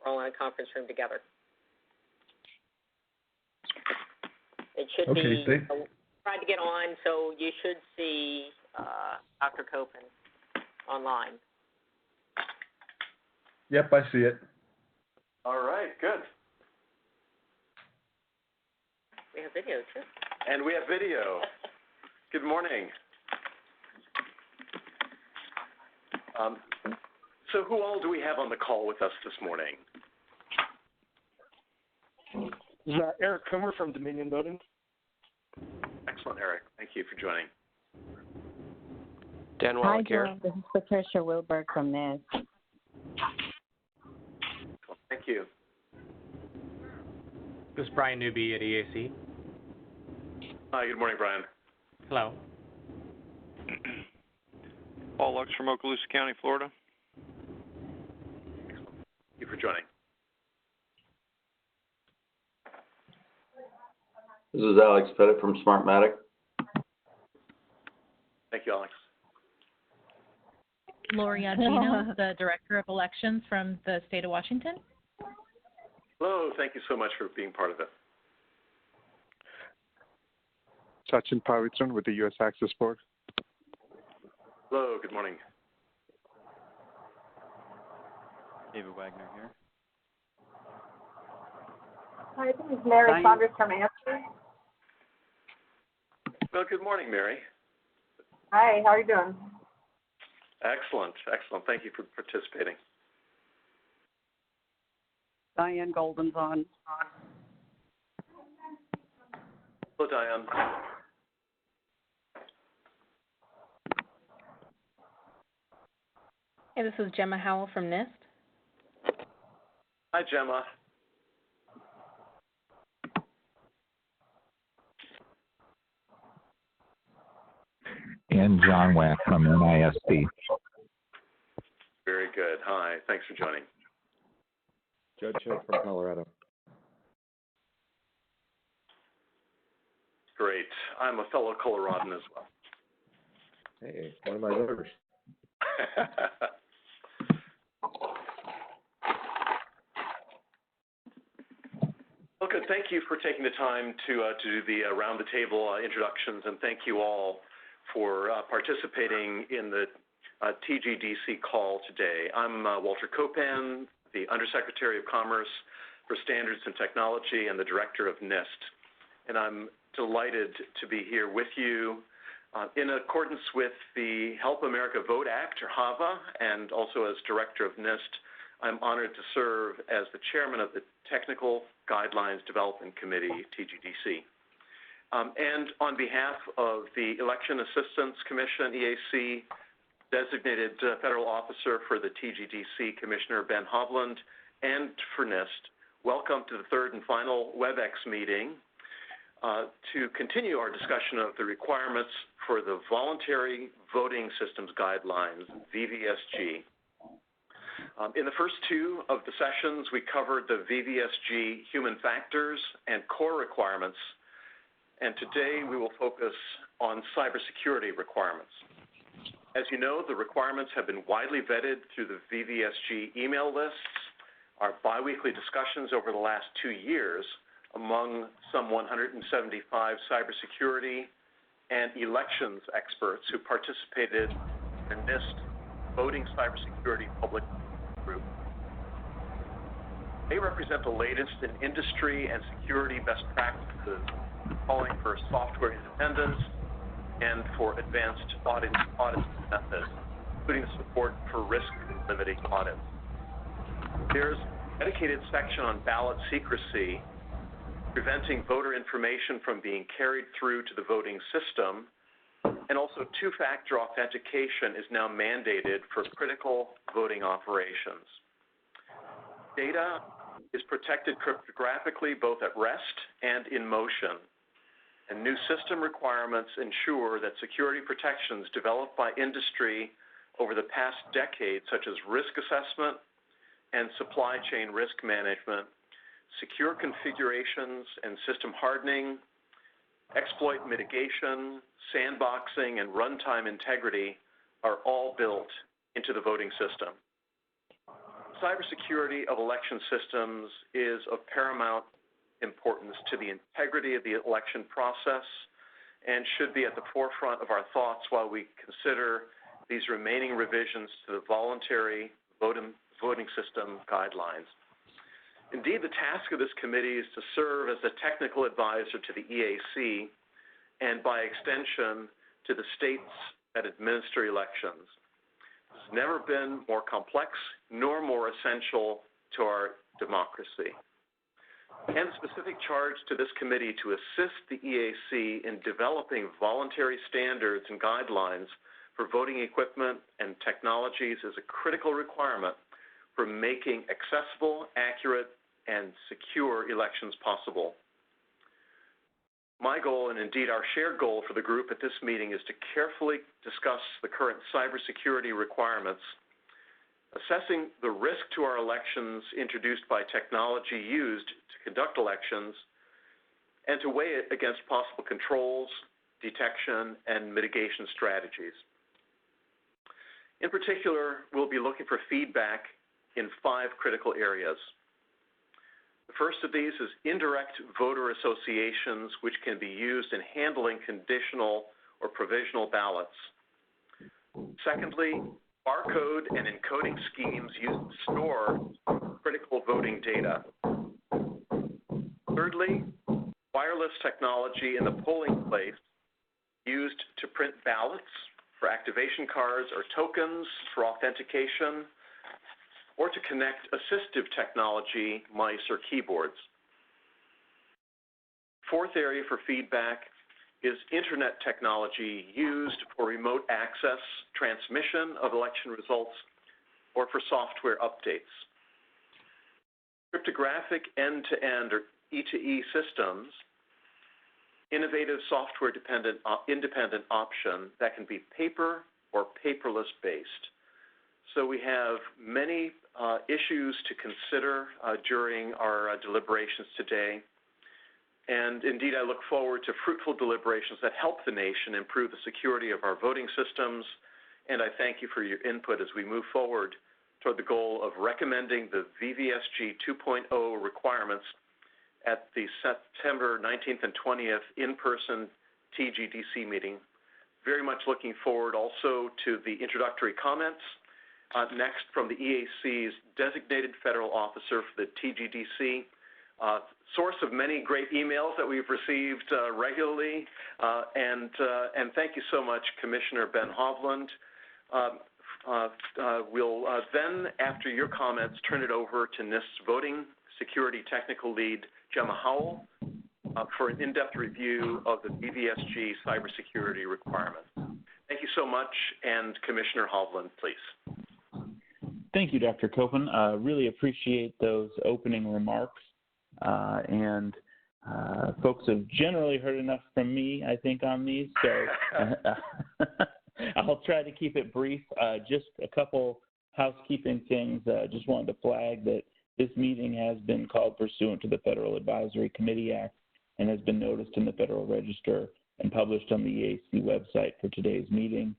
all in a conference room together. It should Okay, be tried to get on, so you should see Dr. Copen online. Yep, I see it. All right, good. We have video, too. And we have video. Good morning. So who all do we have on the call with us this morning? This is Eric Kummer from Dominion Voting. Excellent, Eric. Thank you for joining. Dan Wallach here. Hi, Joe. This is Patricia Wilberg from NIST. Thank you. This is Brian Newby at EAC. Hi, good morning, Brian. Hello. Paul Lux from Okaloosa County, Florida. Thank you for joining. This is Alex Pettit from Smartmatic. Thank you, Alex. Lori Antino, the Director of Elections from the state of Washington. Hello, thank you so much for being part of it. Sachin Pavitran with the U.S. Access Board. Hello, good morning. David Wagner here. Hi, this is Mary Saunders from ANSWER. Well, good morning, Mary. Hi, how are you doing? Excellent, excellent. Thank you for participating. Diane Golden's on. Hello, Diane. Hey, this is Gemma Howell from NIST. Hi, Gemma. And John Wack from NISP. Very good. Hi, thanks for joining. Judge Hill from Colorado. Great. I'm a fellow Coloradan as well. Hey, one of my voters. Well, good. Thank you for taking the time to do the around the table introductions, and thank you all for participating in the TGDC call today. I'm Walter Copan, the Undersecretary of Commerce for Standards and Technology and the Director of NIST, and I'm delighted to be here with you in accordance with the Help America Vote Act, or HAVA, and also as Director of NIST. I'm honored to serve as the Chairman of the Technical Guidelines Development Committee, TGDC. And on behalf of the Election Assistance Commission, EAC, designated federal officer for the TGDC, Commissioner Ben Hovland, and for NIST, welcome to the third and final WebEx meeting to continue our discussion of the requirements for the Voluntary Voting Systems Guidelines, VVSG. In the first two of the sessions, we covered the VVSG human factors and core requirements, and today we will focus on cybersecurity requirements. As you know, the requirements have been widely vetted through the VVSG email lists, our biweekly discussions over the last 2 years among some 175 cybersecurity and elections experts who participated in NIST Voting Cybersecurity Public Group. They represent the latest in industry and security best practices, calling for software independence and for advanced audit methods, including support for risk-limiting audits. There's a dedicated section on ballot secrecy, preventing voter information from being carried through to the voting system, and also two-factor authentication is now mandated for critical voting operations. Data is protected cryptographically both at rest and in motion, and new system requirements ensure that security protections developed by industry over the past decade, such as risk assessment and supply chain risk management, secure configurations and system hardening, exploit mitigation, sandboxing, and runtime integrity are all built into the voting system. Cybersecurity of election systems is of paramount importance to the integrity of the election process and should be at the forefront of our thoughts while we consider these remaining revisions to the voluntary voting system guidelines. Indeed, the task of this committee is to serve as a technical advisor to the EAC and, by extension, to the states that administer elections. This has never been more complex nor more essential to our democracy. And specific charge to this committee to assist the EAC in developing voluntary standards and guidelines for voting equipment and technologies is a critical requirement for making accessible, accurate, and secure elections possible. My goal, and indeed our shared goal for the group at this meeting, is to carefully discuss the current cybersecurity requirements, assessing the risk to our elections introduced by technology used to conduct elections, and to weigh it against possible controls, detection, and mitigation strategies. In particular, we'll be looking for feedback in 5 critical areas. The first of these is indirect voter associations, which can be used in handling conditional or provisional ballots. Secondly, barcode and encoding schemes used to store critical voting data. Thirdly, wireless technology in the polling place used to print ballots for activation cards or tokens for authentication, or to connect assistive technology, mice or keyboards. Fourth area for feedback is internet technology used for remote access, transmission of election results, or for software updates. Cryptographic end-to-end or E2E systems, innovative software-independent option that can be paper or paperless based. So we have many issues to consider during our deliberations today. And indeed, I look forward to fruitful deliberations that help the nation improve the security of our voting systems. And I thank you for your input as we move forward toward the goal of recommending the VVSG 2.0 requirements at the September 19th and 20th in-person TGDC meeting. Very much looking forward also to the introductory comments. Next, from the EAC's designated federal officer for the TGDC, source of many great emails that we've received regularly. And thank you so much, Commissioner Ben Hovland. We'll then, after your comments, turn it over to NIST's voting security technical lead, Gemma Howell, for an in-depth review of the VVSG cybersecurity requirements. Thank you so much, and Commissioner Hovland, please. Thank you, Dr. Copen. Really appreciate those opening remarks. And folks have generally heard enough from me, I think, on these. So I'll try to keep it brief. Just a couple housekeeping things. Just wanted to flag that this meeting has been called pursuant to the Federal Advisory Committee Act and has been noticed in the Federal Register and published on the EAC website for today's meeting.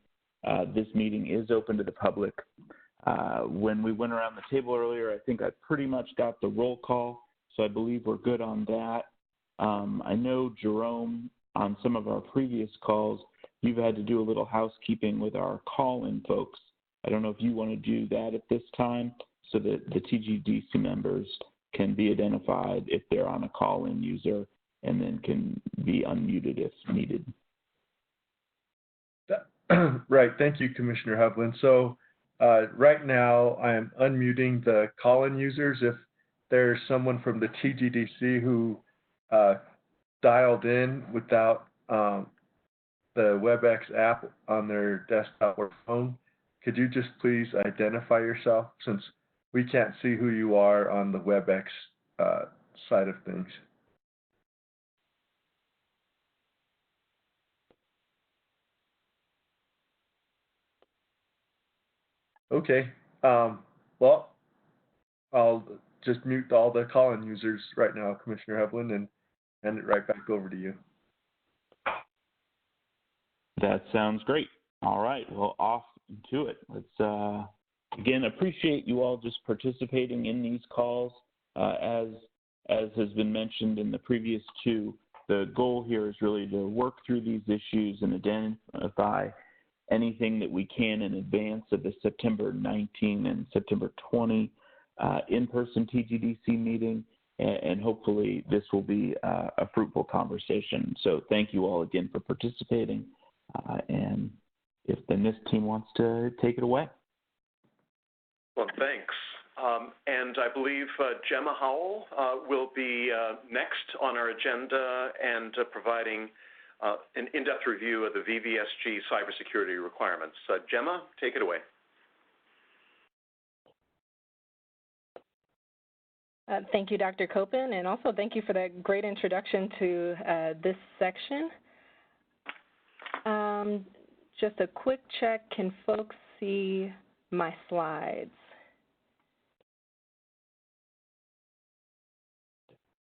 This meeting is open to the public. When we went around the table earlier, I think I pretty much got the roll call, so I believe we're good on that. I know, Jerome, on some of our previous calls, you've had to do a little housekeeping with our call-in folks. I don't know if you want to do that at this time so that the TGDC members can be identified if they're on a call-in user and then can be unmuted if needed. Right. Thank you, Commissioner Hovland. So right now, I am unmuting the call-in users. If there's someone from the TGDC who dialed in without the WebEx app on their desktop or phone, could you just please identify yourself, since we can't see who you are on the WebEx side of things? Okay. Well, I'll just mute all the call-in users right now, Commissioner Hovland, and hand it right back over to you. That sounds great. All right. Well, off to it. Again, appreciate you all just participating in these calls. As has been mentioned in the previous two, the goal here is really to work through these issues and identify anything that we can in advance of the September 19 and September 20 in-person TGDC meeting, and hopefully this will be a fruitful conversation. So thank you all again for participating, and if the NIST team wants to take it away. Well, thanks. And I believe Gemma Howell will be next on our agenda and providing an in-depth review of the VVSG cybersecurity requirements. Gemma, take it away. Thank you, Dr. Copen, and also thank you for that great introduction to this section. Just a quick check, can folks see my slides?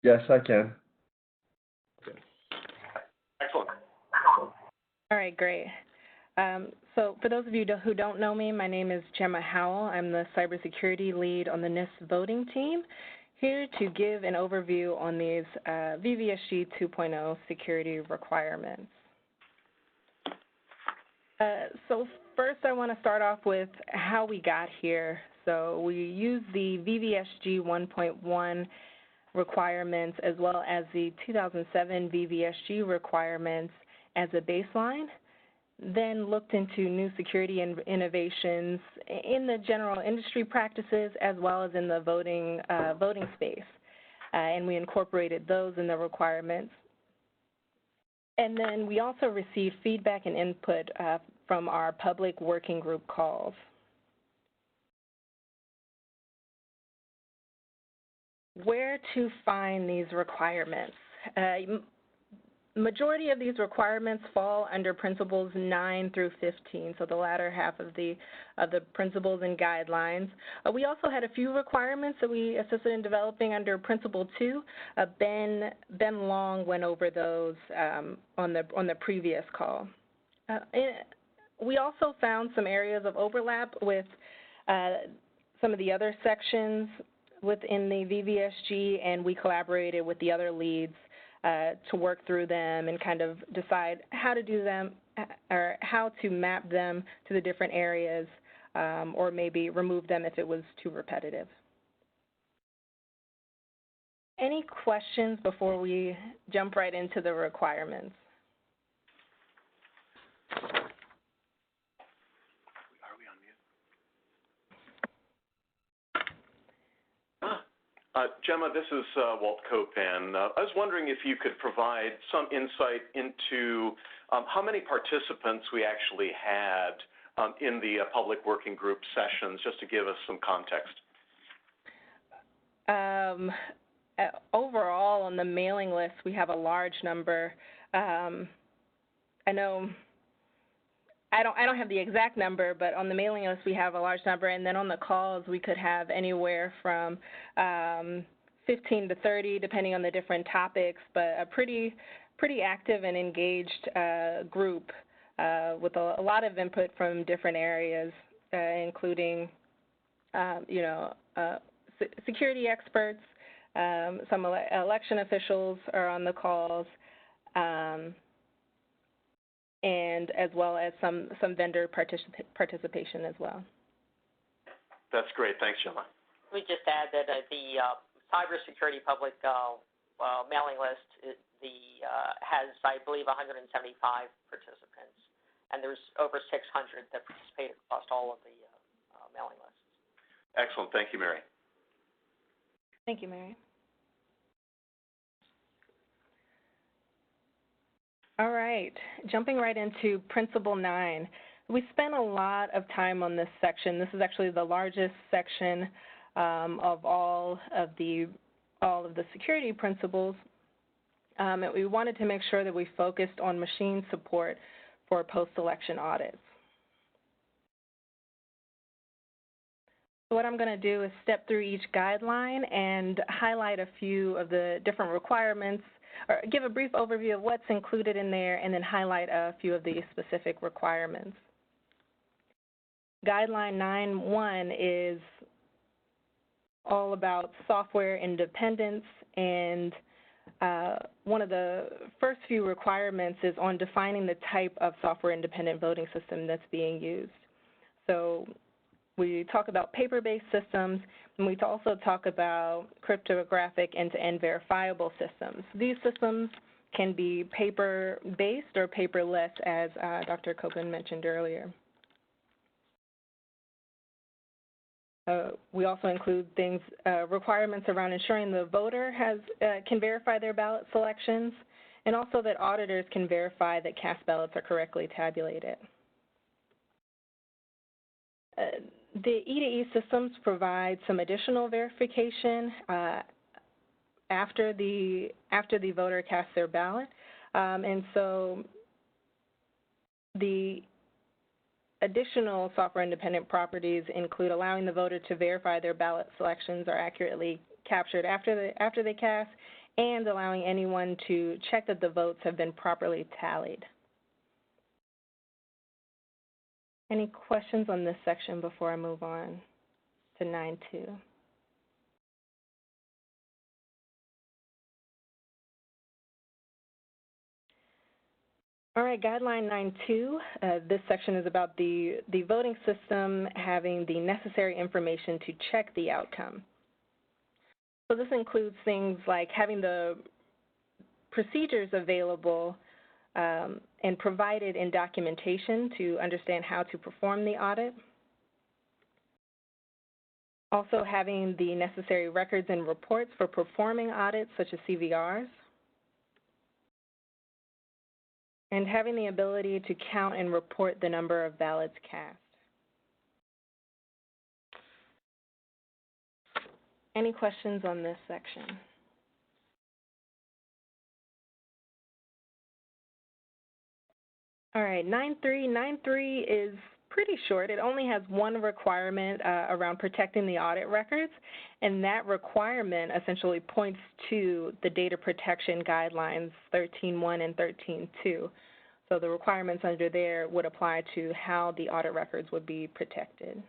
Yes, I can. Excellent. All right, great. So for those of you who don't know me, my name is Gemma Howell. I'm the cybersecurity lead on the NIST voting team, here to give an overview on these VVSG 2.0 security requirements. So first I want to start off with how we got here. So we use the VVSG 1.1 requirements as well as the 2007 VVSG requirements as a baseline, then looked into new security innovations in the general industry practices as well as in the voting space, and we incorporated those in the requirements. And then we also received feedback and input from our public working group calls. Where to find these requirements? Majority of these requirements fall under Principles 9 through 15, so the latter half of the principles and guidelines. We also had a few requirements that we assisted in developing under Principle 2. Ben Long went over those on the previous call. We also found some areas of overlap with some of the other sections within the VVSG, and we collaborated with the other leads to work through them and kind of decide how to do them or how to map them to the different areas, or maybe remove them if it was too repetitive. Any questions before we jump right into the requirements? Gemma, this is Walt Copan. I was wondering if you could provide some insight into how many participants we actually had in the public working group sessions, just to give us some context. Overall, on the mailing list, we have a large number. I know I don't have the exact number, but on the mailing list we have a large number, and then on the calls we could have anywhere from 15 to 30, depending on the different topics, but a pretty active and engaged group with a lot of input from different areas, including security experts, some election officials are on the calls, and as well as some vendor participation as well. That's great. Thanks, Gemma. Let me just add that the cybersecurity public mailing list has, I believe, 175 participants, and there's over 600 that participate across all of the mailing lists. Excellent. Thank you, Mary. Thank you, Mary. All right, jumping right into Principle 9. We spent a lot of time on this section. This is actually the largest section of all of the security principles. And we wanted to make sure that we focused on machine support for post-election audits. So what I'm going to do is step through each guideline and highlight a few of the different requirements, or give a brief overview of what's included in there, and then highlight a few of the specific requirements. Guideline 9.1 is all about software independence, and one of the first few requirements is on defining the type of software independent voting system that's being used. So we talk about paper-based systems, and we also talk about cryptographic end-to-end verifiable systems. These systems can be paper-based or paperless, as Dr. Copeland mentioned earlier. We also include things, requirements around ensuring the voter can verify their ballot selections, and also that auditors can verify that cast ballots are correctly tabulated. The E2E systems provide some additional verification after the voter casts their ballot, and so the additional software independent properties include allowing the voter to verify their ballot selections are accurately captured after they cast, and allowing anyone to check that the votes have been properly tallied. Any questions on this section before I move on to 9.2? All right, Guideline 9.2, this section is about the voting system having the necessary information to check the outcome. So this includes things like having the procedures available and provided in documentation to understand how to perform the audit. Also having the necessary records and reports for performing audits, such as CVRs. And having the ability to count and report the number of ballots cast. Any questions on this section? All right, 9.3. 9.3 is pretty short. It only has one requirement around protecting the audit records, and that requirement essentially points to the data protection guidelines 13.1 and 13.2. So the requirements under there would apply to how the audit records would be protected.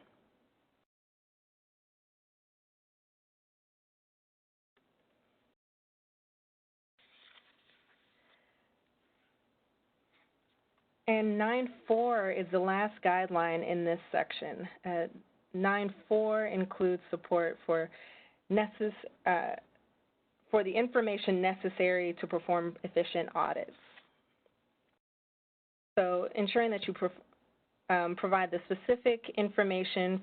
And 9.4 is the last guideline in this section. 9.4 includes support for the information necessary to perform efficient audits. So ensuring that you provide the specific information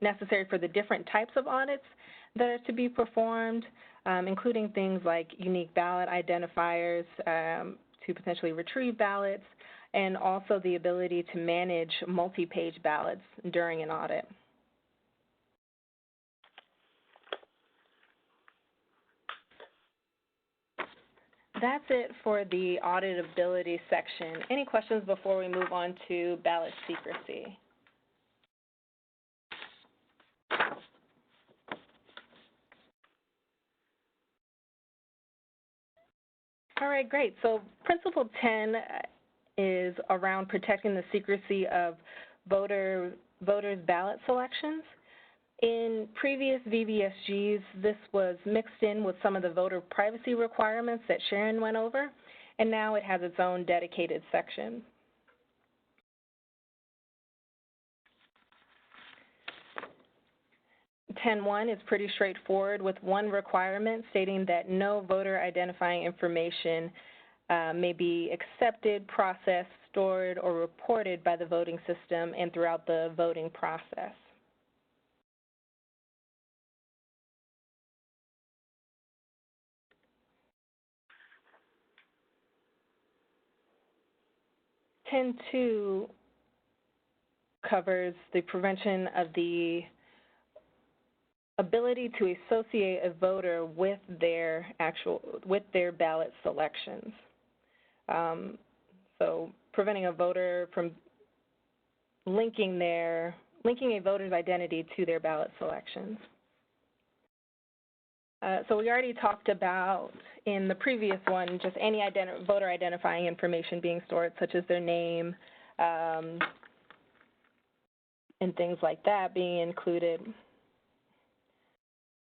necessary for the different types of audits that are to be performed, including things like unique ballot identifiers to potentially retrieve ballots, and also the ability to manage multi-page ballots during an audit. That's it for the auditability section. Any questions before we move on to ballot secrecy? All right, great. So Principle 10 is around protecting the secrecy of voters' ballot selections. In previous VVSGs, this was mixed in with some of the voter privacy requirements that Sharon went over, and now it has its own dedicated section. .10.1 is pretty straightforward, with one requirement stating that no voter identifying information may be accepted, processed, stored, or reported by the voting system and throughout the voting process. .10.2 covers the prevention of the ability to associate a voter with their ballot selections. So preventing a voter from linking a voter's identity to their ballot selections. So we already talked about in the previous one just any voter identifying information being stored, such as their name, and things like that being included.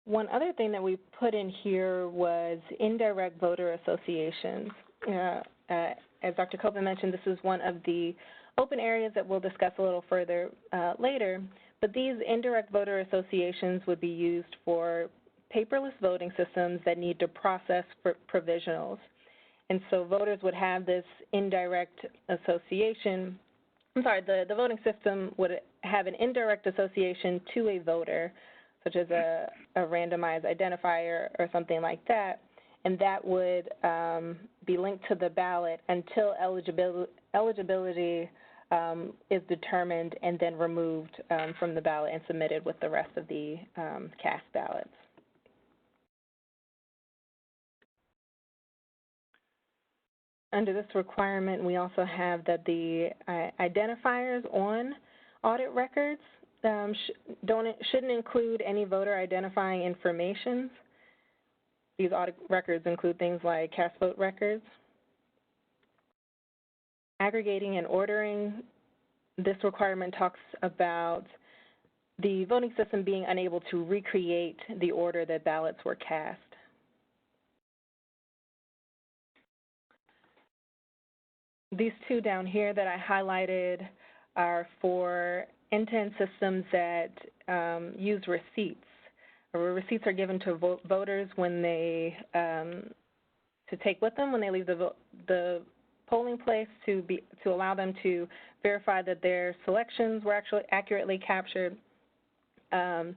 One other thing that we put in here was indirect voter associations. As Dr. Copeland mentioned, this is one of the open areas that we'll discuss a little further later, but these indirect voter associations would be used for paperless voting systems that need to process provisionals. And so voters would have this indirect association, the voting system would have an indirect association to a voter, such as a randomized identifier or something like that, and that would be linked to the ballot until eligibility is determined and then removed from the ballot and submitted with the rest of the cast ballots. Under this requirement, we also have that the identifiers on audit records shouldn't include any voter identifying information. These audit records include things like cast vote records. Aggregating and ordering, this requirement talks about the voting system being unable to recreate the order that ballots were cast. These two down here that I highlighted are for end-to-end systems that use receipts. Receipts are given to voters when they to take with them when they leave the polling place to allow them to verify that their selections were actually accurately captured. And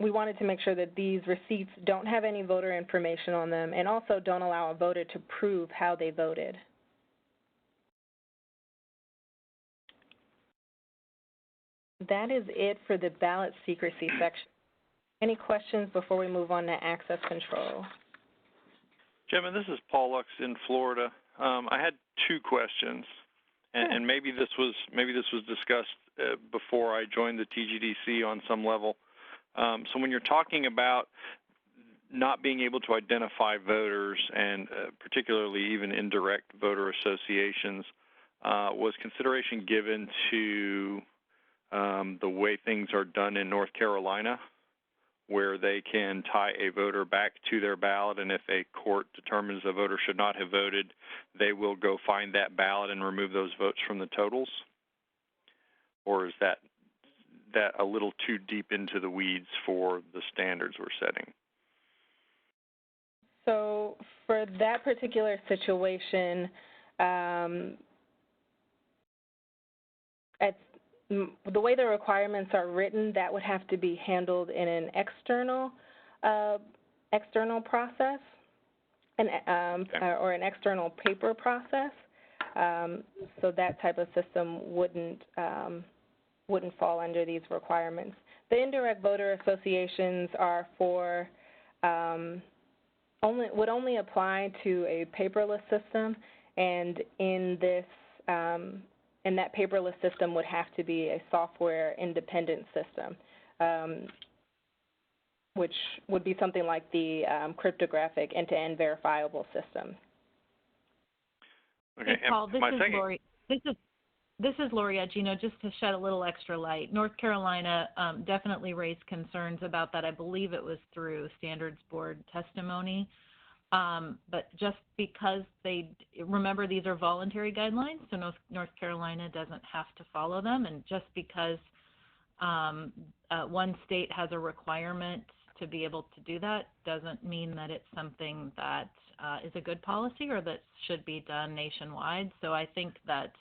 we wanted to make sure that these receipts don't have any voter information on them and also don't allow a voter to prove how they voted. That is it for the ballot secrecy section. Any questions before we move on to access control? Gemma, this is Paul Lux in Florida. I had two questions, and maybe this was discussed before I joined the TGDC on some level. So when you're talking about not being able to identify voters, and particularly even indirect voter associations, was consideration given to the way things are done in North Carolina, where they can tie a voter back to their ballot, and if a court determines a voter should not have voted, they will go find that ballot and remove those votes from the totals? Or is that a little too deep into the weeds for the standards we're setting? So for that particular situation, the way the requirements are written, that would have to be handled in an external process, or an external paper process. So that type of system wouldn't fall under these requirements. The indirect voter associations are for would only apply to a paperless system, and in this. And that paperless system would have to be a software-independent system, which would be something like the cryptographic end-to-end verifiable system. Okay. Hey, Paul, this is Lori. This is Lori Agino, just to shed a little extra light. North Carolina definitely raised concerns about that. I believe it was through Standards Board testimony. But just because remember, these are voluntary guidelines, so North Carolina doesn't have to follow them, and just because one state has a requirement to be able to do that doesn't mean that it's something that is a good policy or that should be done nationwide. So I think that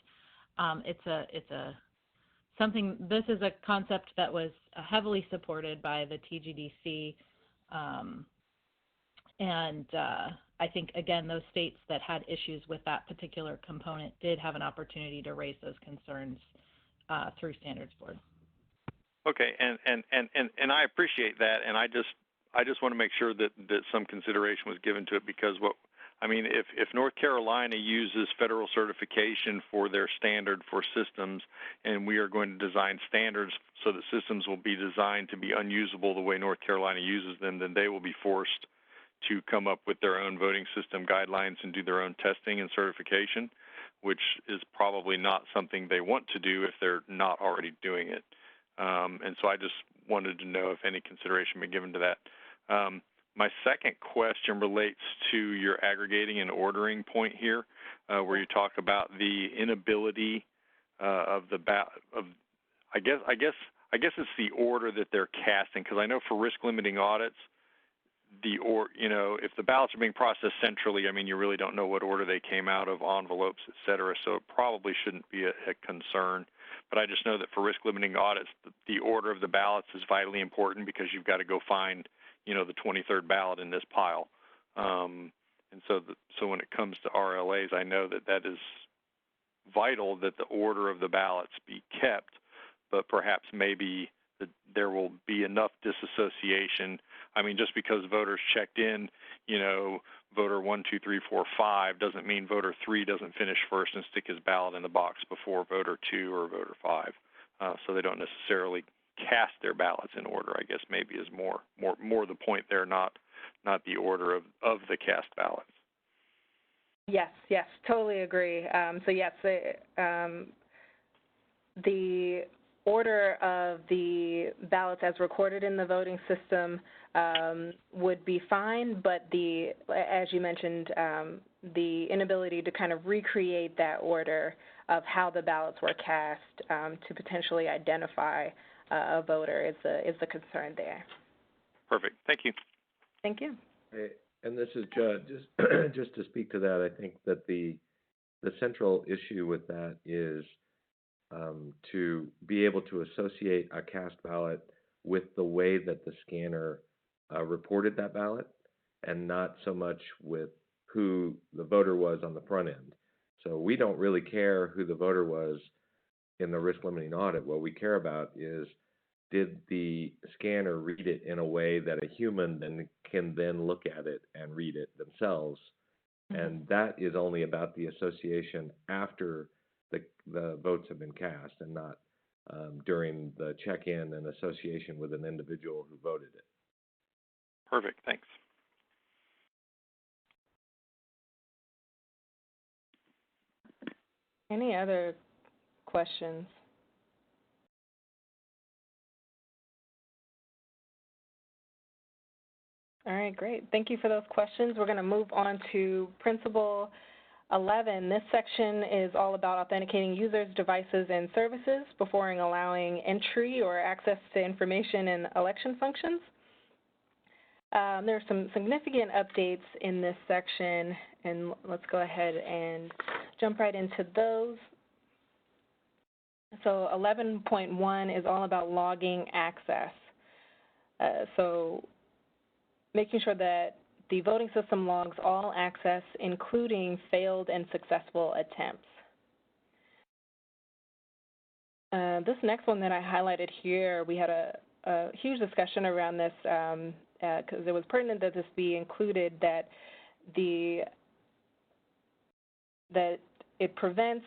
this is a concept that was heavily supported by the TGDC. And I think, again, those states that had issues with that particular component did have an opportunity to raise those concerns through Standards Board. Okay, and I appreciate that, and I just want to make sure that some consideration was given to it, because if North Carolina uses federal certification for their standard for systems, and we are going to design standards so that systems will be designed to be unusable the way North Carolina uses them, then they will be forced to come up with their own voting system guidelines and do their own testing and certification, which is probably not something they want to do if they're not already doing it. And so I just wanted to know if any consideration been given to that. My second question relates to your aggregating and ordering point here, where you talk about the inability of the I guess it's the order that they're casting, because I know for risk limiting audits, if the ballots are being processed centrally, I mean, you really don't know what order they came out of, envelopes, et cetera, so it probably shouldn't be a concern. But I just know that for risk limiting audits, the order of the ballots is vitally important, because you've got to go find, the 23rd ballot in this pile. And so when it comes to RLAs, I know that is vital that the order of the ballots be kept, but perhaps maybe there will be enough disassociation. I mean, just because voters checked in, voter 1, 2, 3, 4, 5 doesn't mean voter 3 doesn't finish first and stick his ballot in the box before voter 2 or voter 5. So they don't necessarily cast their ballots in order, I guess maybe is more the point there, not the order of the cast ballots. Yes, totally agree. So yes, the order of the ballots as recorded in the voting system would be fine, but as you mentioned, the inability to kind of recreate that order of how the ballots were cast to potentially identify a voter is the concern there. Perfect. Thank you. Thank you. And this is Judd. Just to speak to that, I think that the central issue with that is to be able to associate a cast ballot with the way that the scanner reported that ballot, and not so much with who the voter was on the front end. So we don't really care who the voter was in the risk limiting audit. What we care about is, did the scanner read it in a way that a human can then look at it and read it themselves? Mm-hmm. And that is only about the association after the votes have been cast, and not during the check-in and association with an individual who voted it. Perfect. Thanks. Any other questions? All right, great. Thank you for those questions. We're going to move on to Principle 11. This section is all about authenticating users, devices, and services before allowing entry or access to information in election functions. There are some significant updates in this section, and let's go ahead and jump right into those. So 11.1 is all about logging access. So making sure that the voting system logs all access, including failed and successful attempts. This next one that I highlighted here, we had a huge discussion around this because it was pertinent that this be included, that it prevents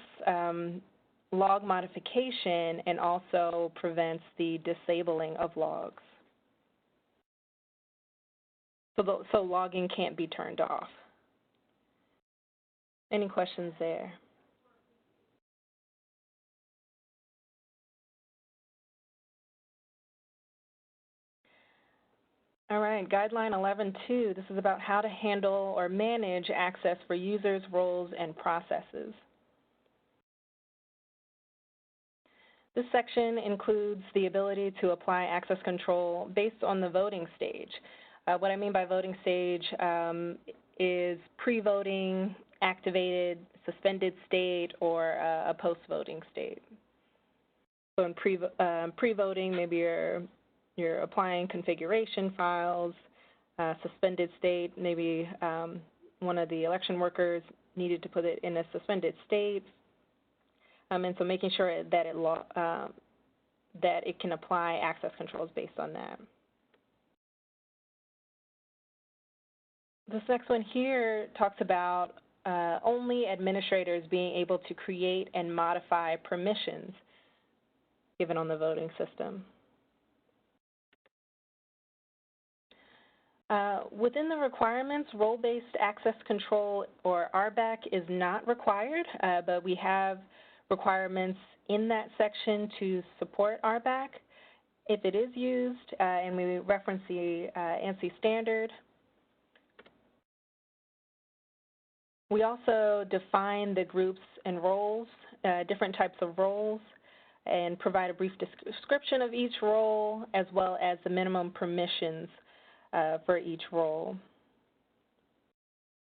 log modification and also prevents the disabling of logs. So logging can't be turned off. Any questions there? All right, Guideline 11.2, this is about how to handle or manage access for users, roles, and processes. This section includes the ability to apply access control based on the voting stage. What I mean by voting stage is pre-voting, activated, suspended state, or a post-voting state. So in pre-voting, maybe you're applying configuration files. Suspended state, maybe one of the election workers needed to put it in a suspended state. And so making sure that it can apply access controls based on that. This next one here talks about only administrators being able to create and modify permissions given on the voting system. Within the requirements, role-based access control, or RBAC, is not required, but we have requirements in that section to support RBAC. If it is used, and we reference the ANSI standard, we also define the groups and roles, different types of roles, and provide a brief description of each role, as well as the minimum permissions for each role.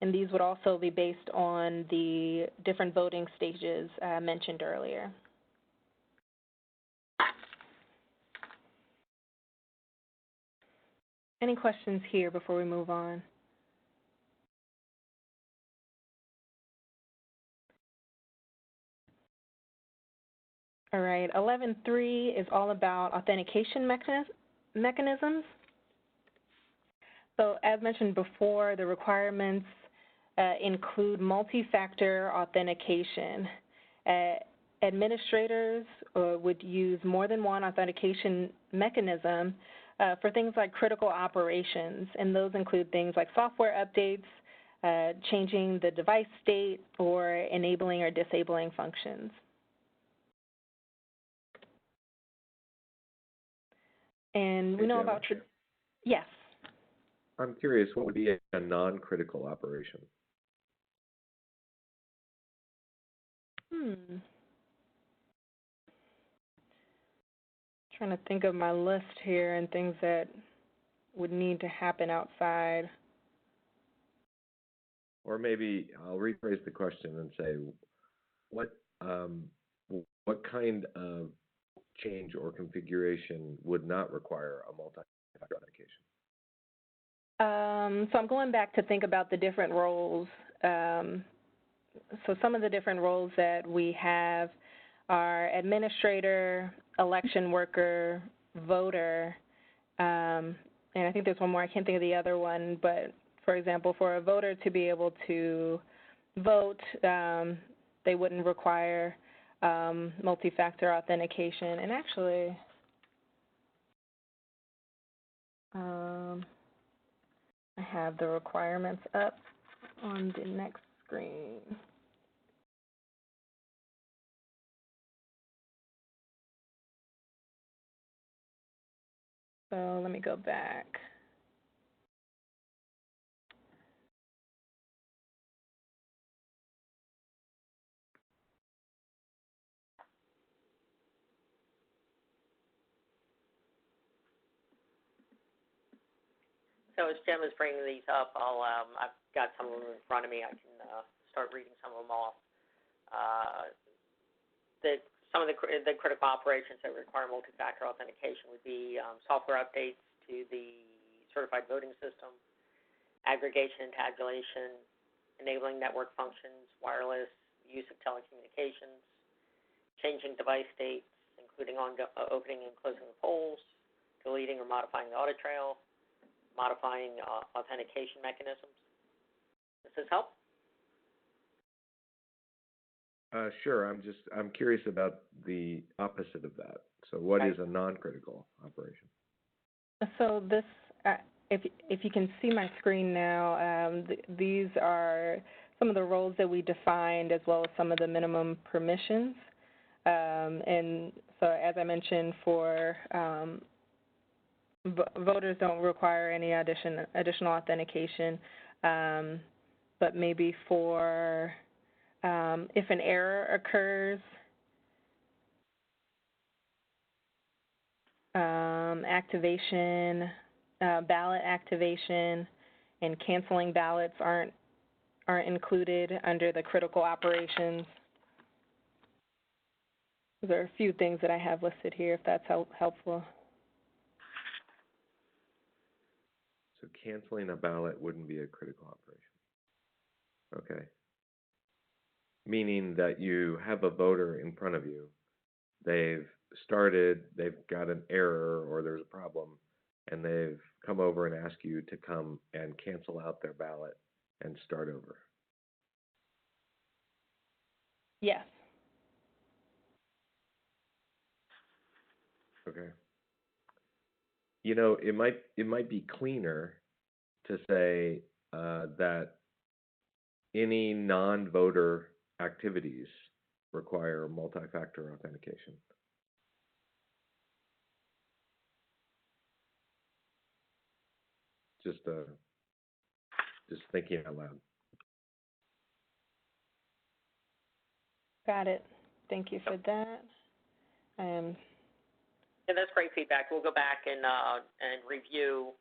And these would also be based on the different voting stages mentioned earlier. Any questions here before we move on? All right, 11.3 is all about authentication mechanisms. So as mentioned before, the requirements include multi-factor authentication. Administrators would use more than one authentication mechanism for things like critical operations, and those include things like software updates, changing the device state, or enabling or disabling functions. And we know about, yes. I'm curious, what would be a non-critical operation? Trying to think of my list here and things that would need to happen outside. Or maybe I'll rephrase the question and say, what kind of change or configuration would not require a multi-factor authentication? So I'm going back to think about the different roles. So some of the different roles that we have are administrator, election worker, voter, and I think there's one more. I can't think of the other one, but for example, for a voter to be able to vote, they wouldn't require multi-factor authentication. And actually, I have the requirements up on the next screen. So let me go back. So as Jim is bringing these up, I've got some of them in front of me. I can start reading some of them off. Some of the critical operations that require multi-factor authentication would be software updates to the certified voting system, aggregation and tabulation, enabling network functions, wireless, use of telecommunications, changing device states, including opening and closing the polls, deleting or modifying the audit trail, modifying authentication mechanisms. Does this help? Sure. I'm curious about the opposite of that. So what is a non-critical operation? So this, if you can see my screen now, these are some of the roles that we defined, as well as some of the minimum permissions. And so as I mentioned, for voters don't require any additional authentication, but maybe for if an error occurs, activation, ballot activation, and canceling ballots aren't included under the critical operations. There are a few things that I have listed here, if that's helpful. So canceling a ballot wouldn't be a critical operation. Okay. Meaning that you have a voter in front of you, they've got an error or there's a problem, and they've come over and asked you to come and cancel out their ballot and start over. Yes. Okay. You know, it might be cleaner to say that any non-voter activities require multi-factor authentication. Just thinking out loud. Got it. Thank you for that. And that's great feedback. We'll go back and review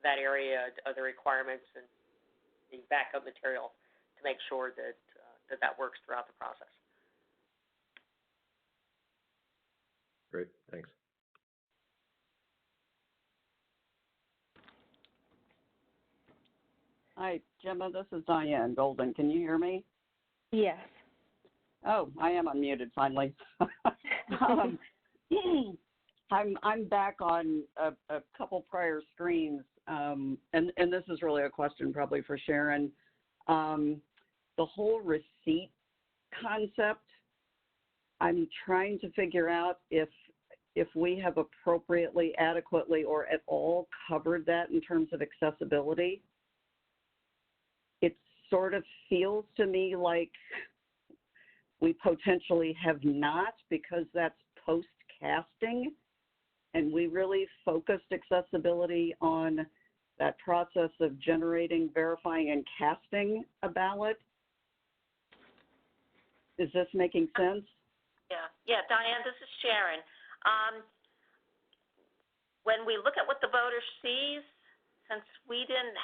that area of the requirements and the backup material to make sure that that works throughout the process. Great, thanks. Hi, Gemma, this is Diane Golden. Can you hear me? Yes. Oh, I am unmuted finally. I'm back on a couple prior screens, and this is really a question probably for Sharon. The whole receipt concept, I'm trying to figure out if we have appropriately, adequately, or at all covered that in terms of accessibility. It sort of feels to me like we potentially have not, because that's post-casting, and we really focused accessibility on that process of generating, verifying, and casting a ballot. Is this making sense? Yeah, Diane, this is Sharon. When we look at what the voter sees, since we didn't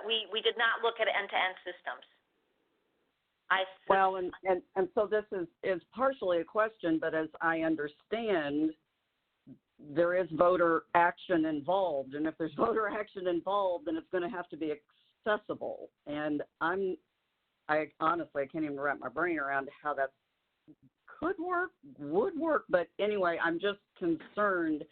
we did not look at end-to-end systems. Well, and so this is partially a question, but as I understand, there is voter action involved, and if there's voter action involved, then it's going to have to be accessible. And I honestly can't even wrap my brain around how that could work, would work, but anyway, I'm just concerned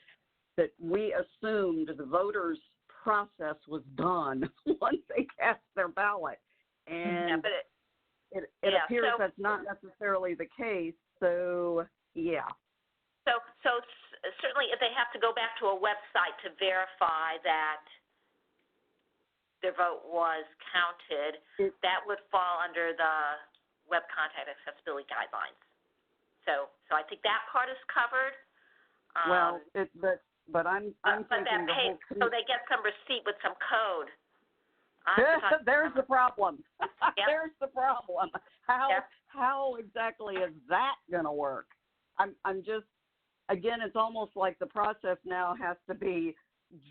that we assumed the voters' process was done once they cast their ballot, and it appears that's not necessarily the case. So yeah. So certainly, if they have to go back to a website to verify that their vote was counted, that would fall under the Web Content Accessibility Guidelines. So I think that part is covered. But I'm thinking so they get some receipt with some code. There's the problem. There's the problem. How exactly is that going to work? I'm just, again, it's almost like the process now has to be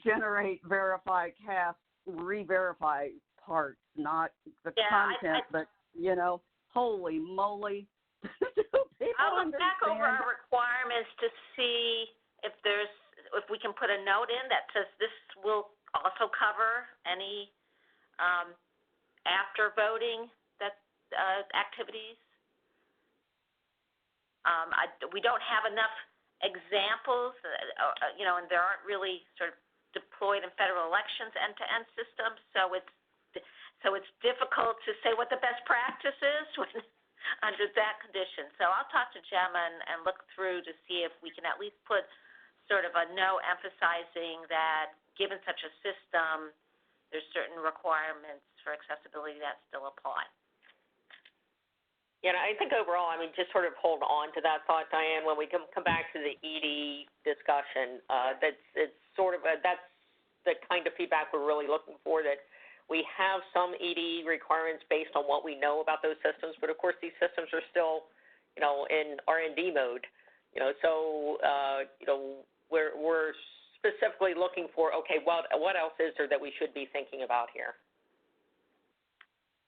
generate, verify, cast, re-verify parts, not the content, but, holy moly. I'll look back over our requirements to see if we can put a note in that says this will also cover any after voting activities. We don't have enough examples, and there aren't really sort of deployed in federal elections end-to-end systems, so it's difficult to say what the best practice is under that condition. So I'll talk to Gemma and look through to see if we can at least put sort of a note emphasizing that given such a system, there's certain requirements for accessibility that still apply. Yeah, I think overall, just sort of hold on to that thought, Diane, when we come back to the ED discussion. That's the kind of feedback we're really looking for, that we have some ED requirements based on what we know about those systems, but of course these systems are still, in R&D mode. So we're specifically looking for, okay, what else is there that we should be thinking about here?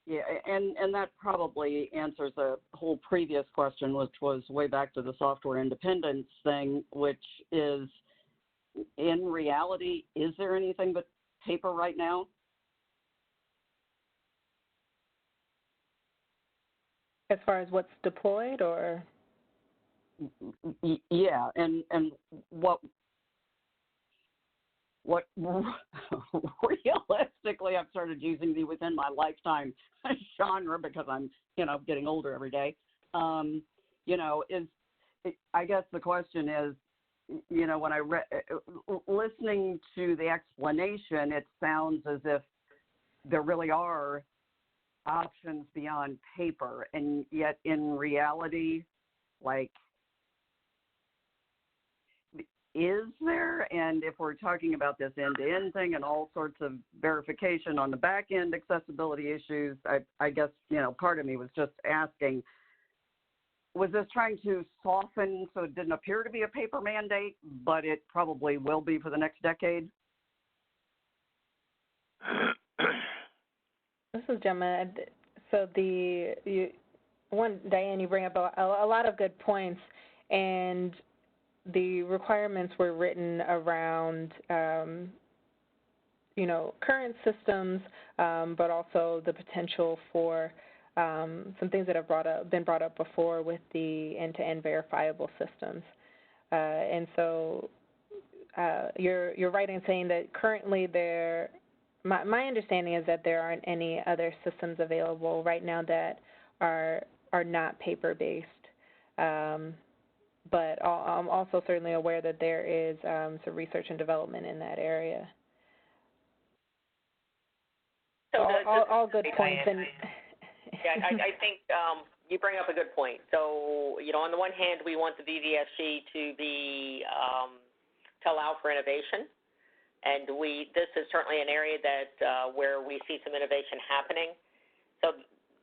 Yeah, and that probably answers a whole previous question, which was way back to the software independence thing, which is, in reality, is there anything but paper right now? As far as what's deployed, or? Yeah, and what realistically, I've started using the within my lifetime genre because I'm, getting older every day. I guess the question is, you know, when I listening to the explanation, it sounds as if there really are options beyond paper, and yet in reality, like, is there? And if we're talking about this end-to-end thing and all sorts of verification on the back end, accessibility issues, I guess, you know, part of me was just asking, was this trying to soften so it didn't appear to be a paper mandate, but it probably will be for the next decade? This is Gemma. So Diane, you bring up a lot of good points, and the requirements were written around, you know, current systems, but also the potential for some things that have been brought up before with the end-to-end verifiable systems. And so you're right in saying that currently my understanding is that there aren't any other systems available right now that are not paper-based. But I'm also certainly aware that there is some research and development in that area. So all good points. And yeah, I think you bring up a good point. So, you know, on the one hand, we want the VVSG to be to allow for innovation, and this is certainly an area that where we see some innovation happening. So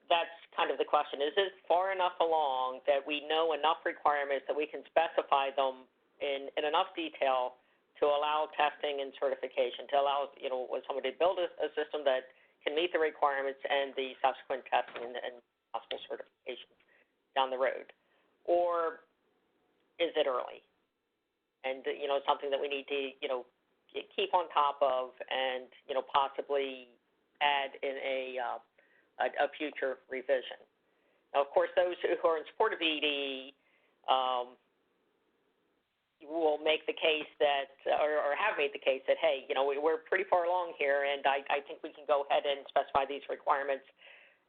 that's kind of the question. Is this far enough along that we know enough requirements that we can specify them in enough detail to allow testing and certification, to allow, you know, somebody to build a system that can meet the requirements and the subsequent testing and possible certification down the road? Or is it early? And, you know, something that we need to, you know, keep on top of and, you know, possibly add in a future revision. Now, of course, those who are in support of ED will make the case that, or have made the case that, hey, you know, we're pretty far along here, and I think we can go ahead and specify these requirements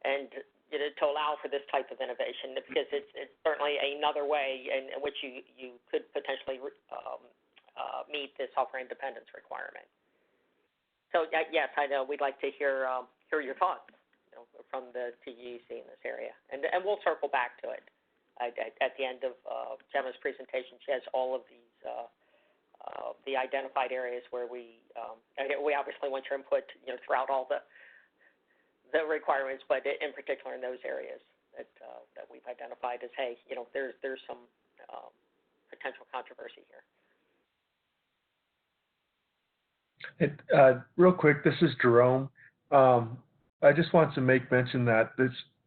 and, you know, to allow for this type of innovation, because it's certainly another way in which you could potentially meet the software independence requirement. So yes, I know we'd like to hear your thoughts, you know, from the TGDC in this area, and we'll circle back to it. At the end of Gemma's presentation, she has all of these the identified areas where we obviously want your input, you know, throughout all the requirements, but in particular in those areas that we've identified as, hey, you know, there's some potential controversy here. Real quick, this is Jerome. I just want to make mention that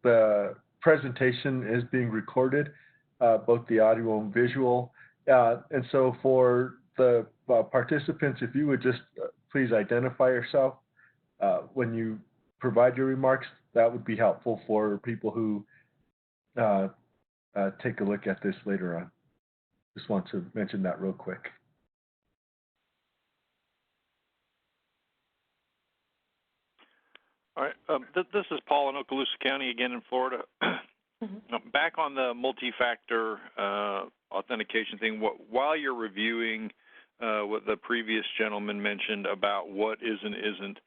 the presentation is being recorded, both the audio and visual. And so for the participants, if you would just please identify yourself when you provide your remarks, that would be helpful for people who take a look at this later on. Just want to mention that real quick. All right, this is Paul in Okaloosa County again in Florida. Back on the multi-factor authentication thing, while you're reviewing what the previous gentleman mentioned about what is and isn't,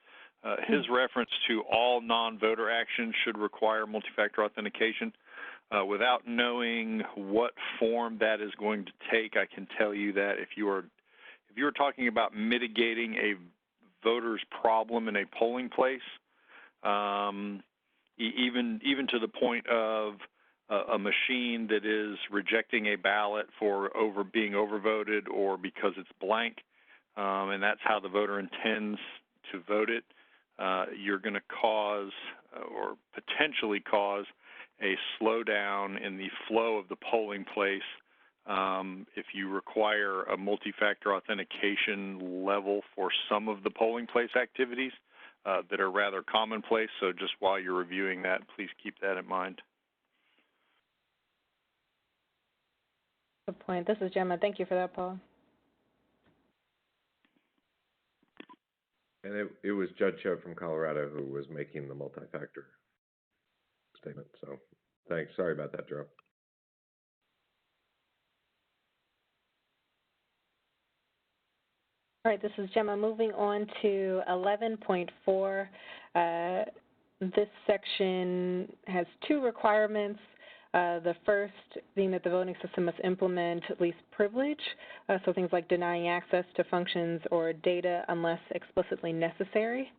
his reference to all non-voter actions should require multi-factor authentication. Without knowing what form that is going to take, I can tell you that if you are talking about mitigating a voter's problem in a polling place, even to the point of a machine that is rejecting a ballot for being overvoted or because it's blank, and that's how the voter intends to vote it, you're going to cause or potentially cause a slowdown in the flow of the polling place if you require a multi-factor authentication level for some of the polling place activities that are rather commonplace. So just while you're reviewing that, please keep that in mind. Good point. This is Gemma. Thank you for that, Paul. And it was Judge Cho from Colorado who was making the multi-factor statement. So thanks. Sorry about that, Jerome. All right, this is Gemma. Moving on to 11.4. This section has two requirements. The first being that the voting system must implement least privilege, so things like denying access to functions or data unless explicitly necessary.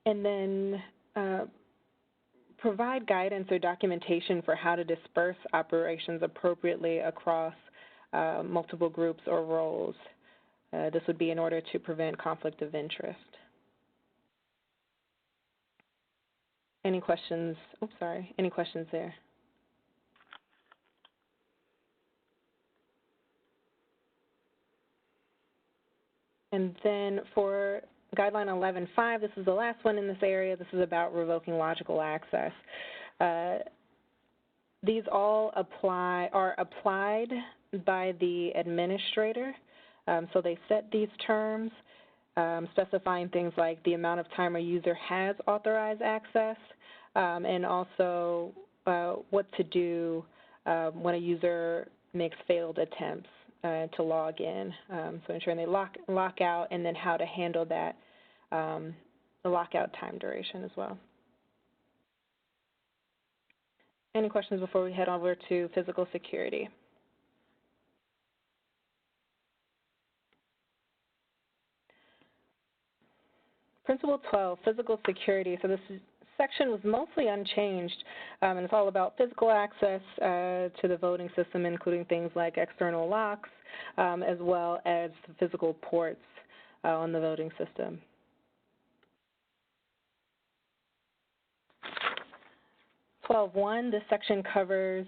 And then provide guidance or documentation for how to disperse operations appropriately across multiple groups or roles. This would be in order to prevent conflict of interest. Any questions? Oops, sorry. Any questions there? And then for Guideline 11.5, this is the last one in this area. This is about revoking logical access. These all are applied by the administrator. So they set these terms, specifying things like the amount of time a user has authorized access, and also what to do when a user makes failed attempts to log in. So ensuring they lock out, and then how to handle that, the lockout time duration as well. Any questions before we head over to physical security? Principle 12, physical security. So this section was mostly unchanged, and it's all about physical access to the voting system, including things like external locks, as well as physical ports on the voting system. This section covers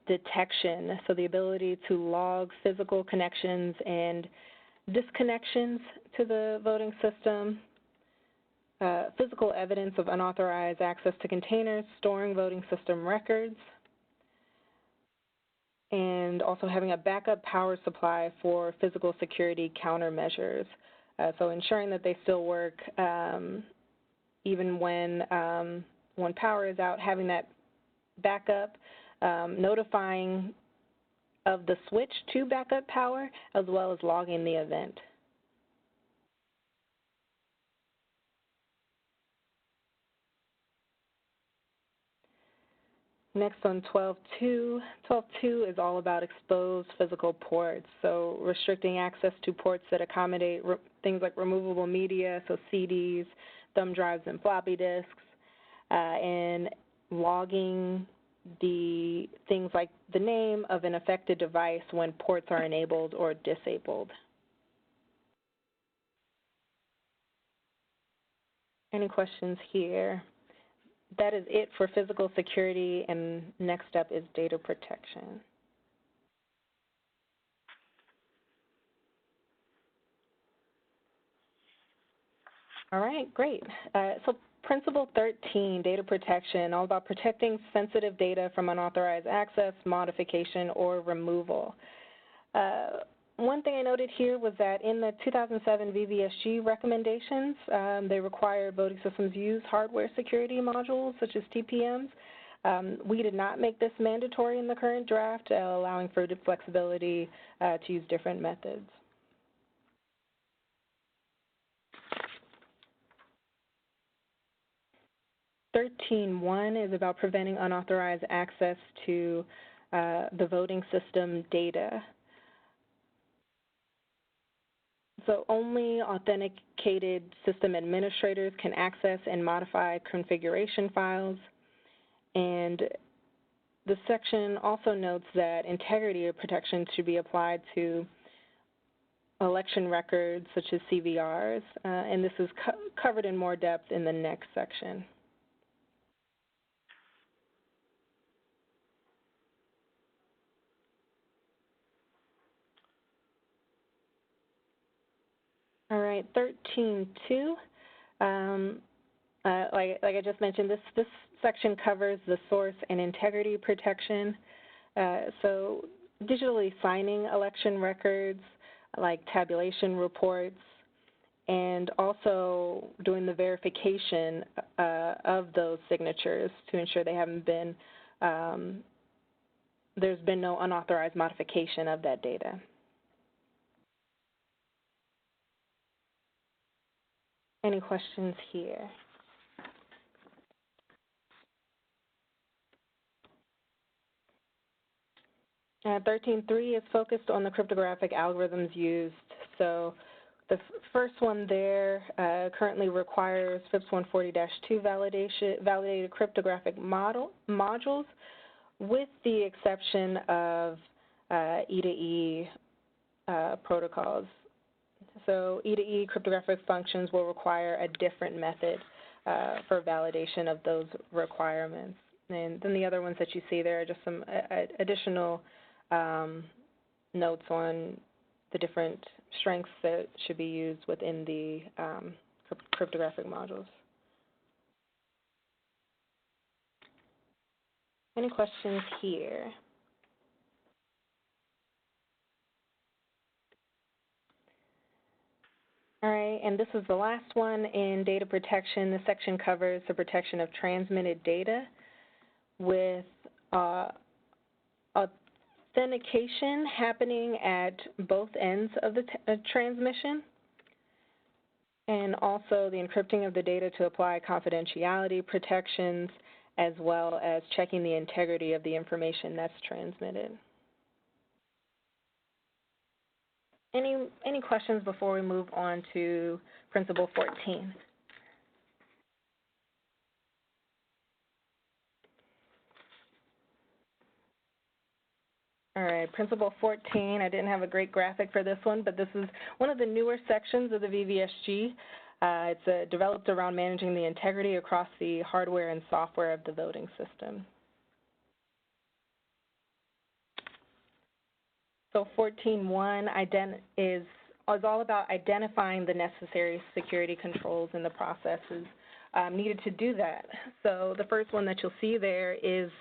detection, so the ability to log physical connections and disconnections to the voting system, physical evidence of unauthorized access to containers, storing voting system records, and also having a backup power supply for physical security countermeasures. So ensuring that they still work even when power is out, having that backup, notifying of the switch to backup power, as well as logging the event. Next on 12.2. 12.2 is all about exposed physical ports, so restricting access to ports that accommodate things like removable media, so CDs, thumb drives, and floppy disks, and logging the things like the name of an affected device when ports are enabled or disabled. Any questions here? That is it for physical security, and next up is data protection. All right, great. So Principle 13, data protection, all about protecting sensitive data from unauthorized access, modification, or removal. One thing I noted here was that in the 2007 VVSG recommendations, they required voting systems use hardware security modules such as TPMs. We did not make this mandatory in the current draft, allowing for flexibility to use different methods. .13.1 is about preventing unauthorized access to the voting system data. So only authenticated system administrators can access and modify configuration files. And the section also notes that integrity protection should be applied to election records such as CVRs, and this is covered in more depth in the next section. All right, 13.2. Like I just mentioned, this section covers the source and integrity protection. So digitally signing election records, like tabulation reports, and also doing the verification of those signatures to ensure they haven't been, there's been no unauthorized modification of that data. Any questions here? And 13.3 is focused on the cryptographic algorithms used. So the first one there currently requires FIPS 140-2 validated cryptographic modules, with the exception of E2E protocols. So E2E cryptographic functions will require a different method for validation of those requirements. And then the other ones that you see there are just some additional notes on the different strengths that should be used within the cryptographic modules. Any questions here? All right, and this is the last one in data protection. This section covers the protection of transmitted data with authentication happening at both ends of the transmission, and also the encrypting of the data to apply confidentiality protections, as well as checking the integrity of the information that's transmitted. Any questions before we move on to Principle 14? All right, Principle 14, I didn't have a great graphic for this one, but this is one of the newer sections of the VVSG. It's developed around managing the integrity across the hardware and software of the voting system. So 14.1 is all about identifying the necessary security controls and the processes needed to do that. So the first one that you'll see there is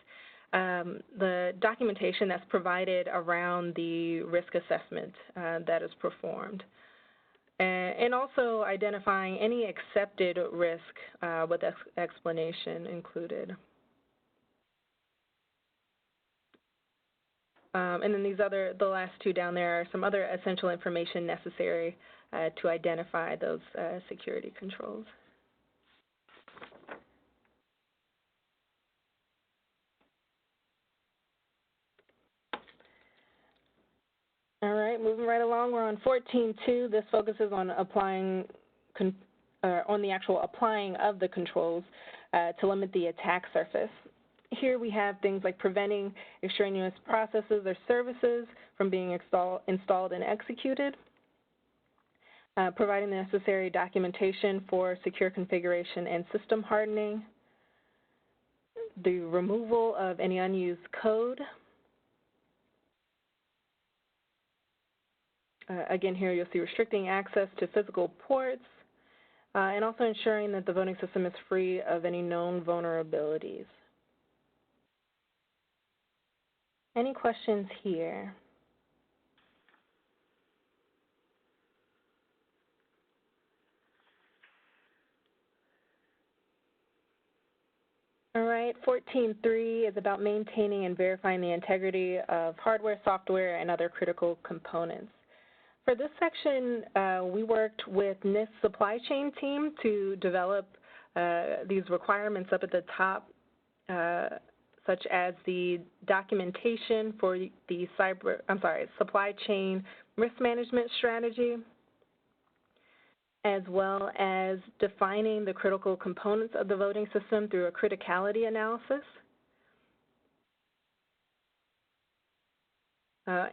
the documentation that's provided around the risk assessment that is performed. And also identifying any accepted risk with explanation included. And then the last two down there are some other essential information necessary to identify those security controls. All right, moving right along, we're on 14.2. This focuses on applying, on the actual applying of the controls to limit the attack surface. Here we have things like preventing extraneous processes or services from being installed and executed, providing the necessary documentation for secure configuration and system hardening, the removal of any unused code. Again, here you'll see restricting access to physical ports, and also ensuring that the voting system is free of any known vulnerabilities. Any questions here? All right, 14.3 is about maintaining and verifying the integrity of hardware, software, and other critical components. For this section, we worked with NIST supply chain team to develop these requirements up at the top, such as the documentation for the supply chain risk management strategy, as well as defining the critical components of the voting system through a criticality analysis,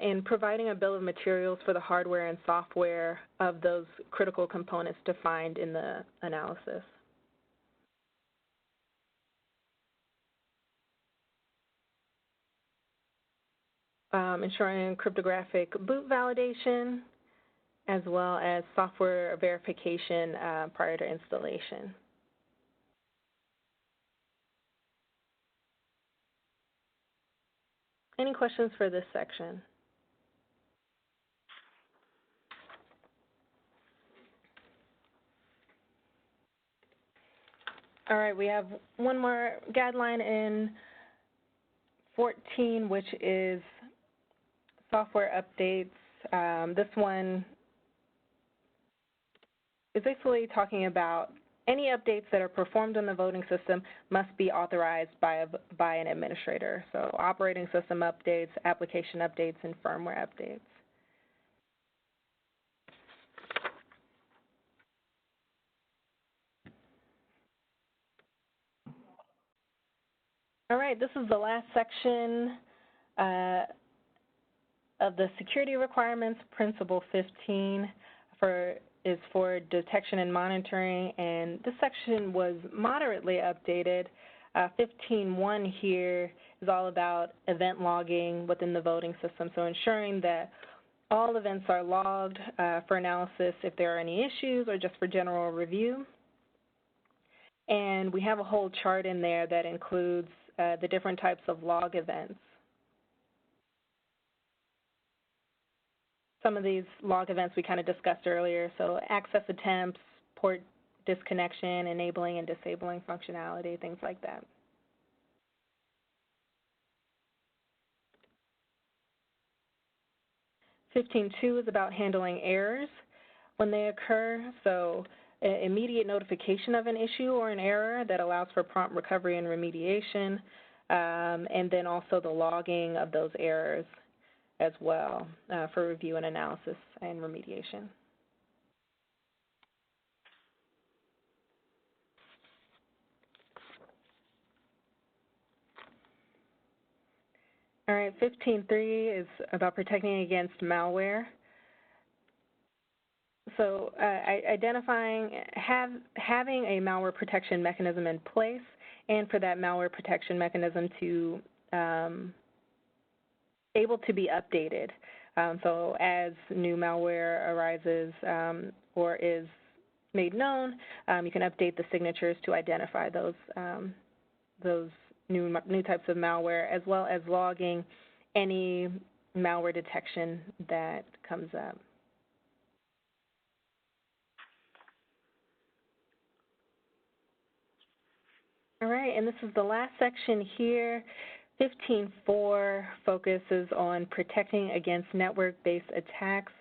and providing a bill of materials for the hardware and software of those critical components defined in the analysis. Ensuring cryptographic boot validation, as well as software verification prior to installation. Any questions for this section? All right, we have one more guideline in 14, which is software updates. This one is basically talking about any updates that are performed in the voting system must be authorized by an administrator. So operating system updates, application updates, and firmware updates. All right, this is the last section of the security requirements. Principle 15 is for detection and monitoring, and this section was moderately updated. 15.1 here is all about event logging within the voting system, so ensuring that all events are logged for analysis if there are any issues or just for general review. And we have a whole chart in there that includes the different types of log events. Some of these log events we kind of discussed earlier, so access attempts, port disconnection, enabling and disabling functionality, things like that. (15.2) is about handling errors when they occur, so immediate notification of an issue or an error that allows for prompt recovery and remediation, and then also the logging of those errors as well for review and analysis and remediation. All right, 15.3 is about protecting against malware. So having a malware protection mechanism in place, and for that malware protection mechanism to able to be updated. So as new malware arises or is made known, you can update the signatures to identify those new types of malware, as well as logging any malware detection that comes up. All right, and this is the last section here. 15.4 focuses on protecting against network-based attacks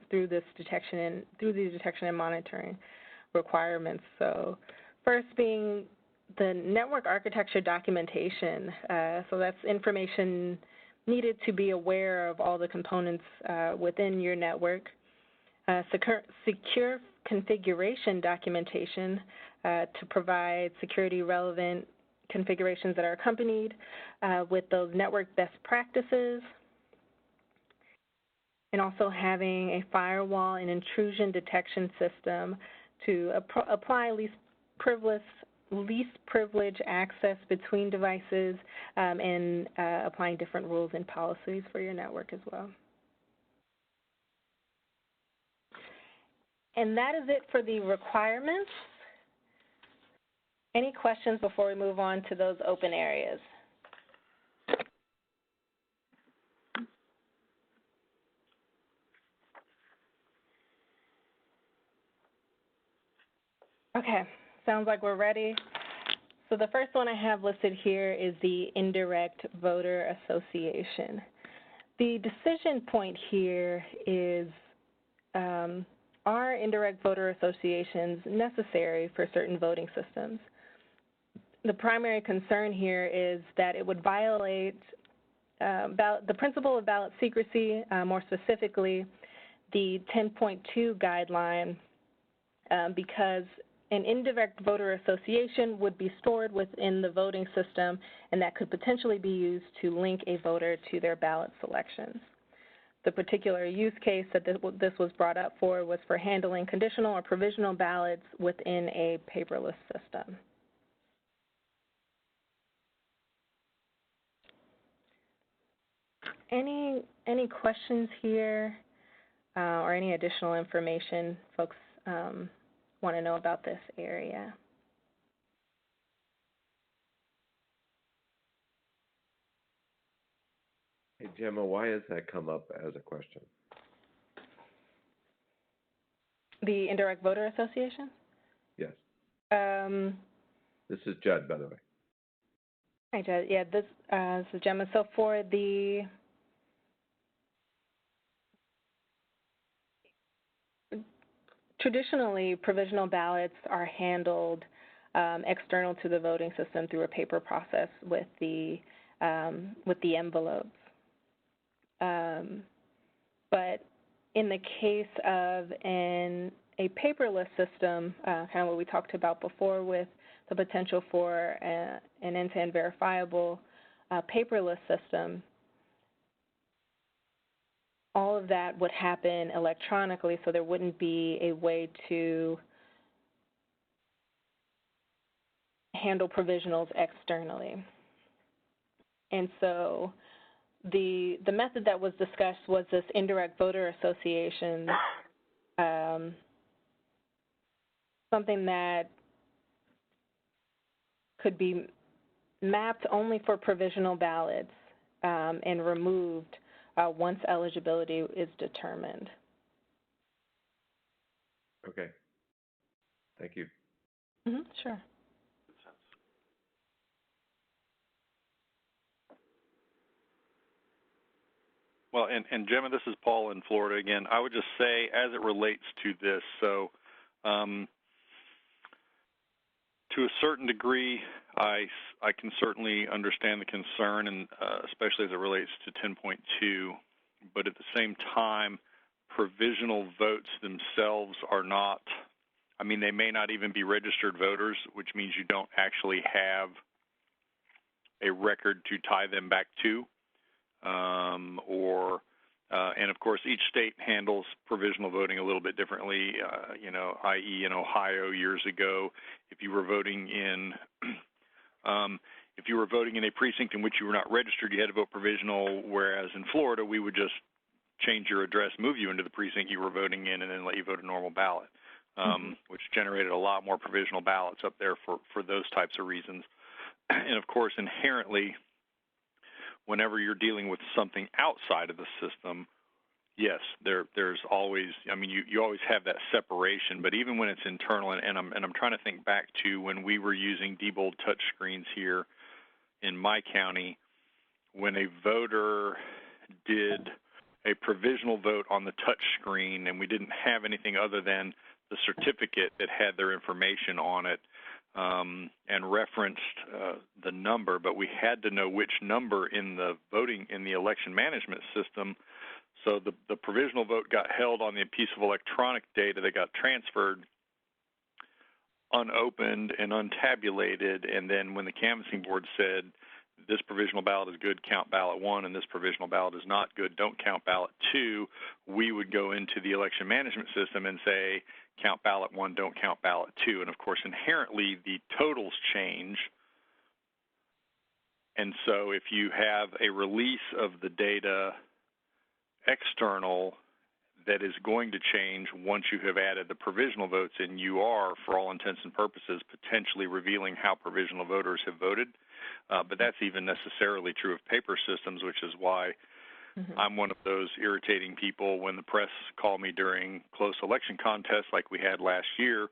through these detection and monitoring requirements. So first being the network architecture documentation. So that's information needed to be aware of all the components within your network. Secure configuration documentation to provide security relevant configurations that are accompanied with those network best practices, and also having a firewall and intrusion detection system to apply least privilege access between devices, and applying different rules and policies for your network as well. And that is it for the requirements. Any questions before we move on to those open areas? Okay, sounds like we're ready. So the first one I have listed here is the Indirect Voter Association. The decision point here is, are indirect voter associations necessary for certain voting systems? The primary concern here is that it would violate the principle of ballot secrecy, more specifically the 10.2 guideline, because an indirect voter association would be stored within the voting system, and that could potentially be used to link a voter to their ballot selections. The particular use case that this was brought up for was for handling conditional or provisional ballots within a paperless system. Any questions here or any additional information folks want to know about this area? Hey, Gemma, why has that come up as a question? The Indirect Voter Association? Yes. This is Judd, by the way. Hi, Judd. Yeah, this is Gemma. So for the traditionally, provisional ballots are handled external to the voting system through a paper process with the envelopes. But in the case of a paperless system, kind of what we talked about before with the potential for an end-to-end verifiable paperless system, all of that would happen electronically, so there wouldn't be a way to handle provisionals externally. And so the method that was discussed was this indirect voter association, something that could be mapped only for provisional ballots and removed once eligibility is determined. Okay. Thank you. Sure. Well, and Gemma, this is Paul in Florida again. I would just say, as it relates to this, so to a certain degree, I can certainly understand the concern, and especially as it relates to 10.2. But at the same time, provisional votes themselves are not. I mean, they may not even be registered voters, which means you don't actually have a record to tie them back to. And of course, each state handles provisional voting a little bit differently. I.e., in Ohio years ago, if you were voting in a precinct in which you were not registered, you had to vote provisional. Whereas in Florida, we would just change your address, move you into the precinct you were voting in, and then let you vote a normal ballot, which generated a lot more provisional ballots up there for those types of reasons. And of course, inherently, whenever you're dealing with something outside of the system, yes, there's always, I mean, you always have that separation, but even when it's internal, and I'm trying to think back to when we were using Diebold touch screens here in my county, when a voter did a provisional vote on the touch screen and we didn't have anything other than the certificate that had their information on it, and referenced the number, but we had to know which number in the election management system. So the provisional vote got held on the piece of electronic data that got transferred, unopened and untabulated, and then when the canvassing board said this provisional ballot is good, count ballot 1, and this provisional ballot is not good, don't count ballot 2, we would go into the election management system and say, count ballot 1, don't count ballot 2. And of course, inherently, the totals change. And so if you have a release of the data external that is going to change once you have added the provisional votes, and you are, for all intents and purposes, potentially revealing how provisional voters have voted. But that's even necessarily true of paper systems, which is why I'm one of those irritating people when the press call me during close election contests like we had last year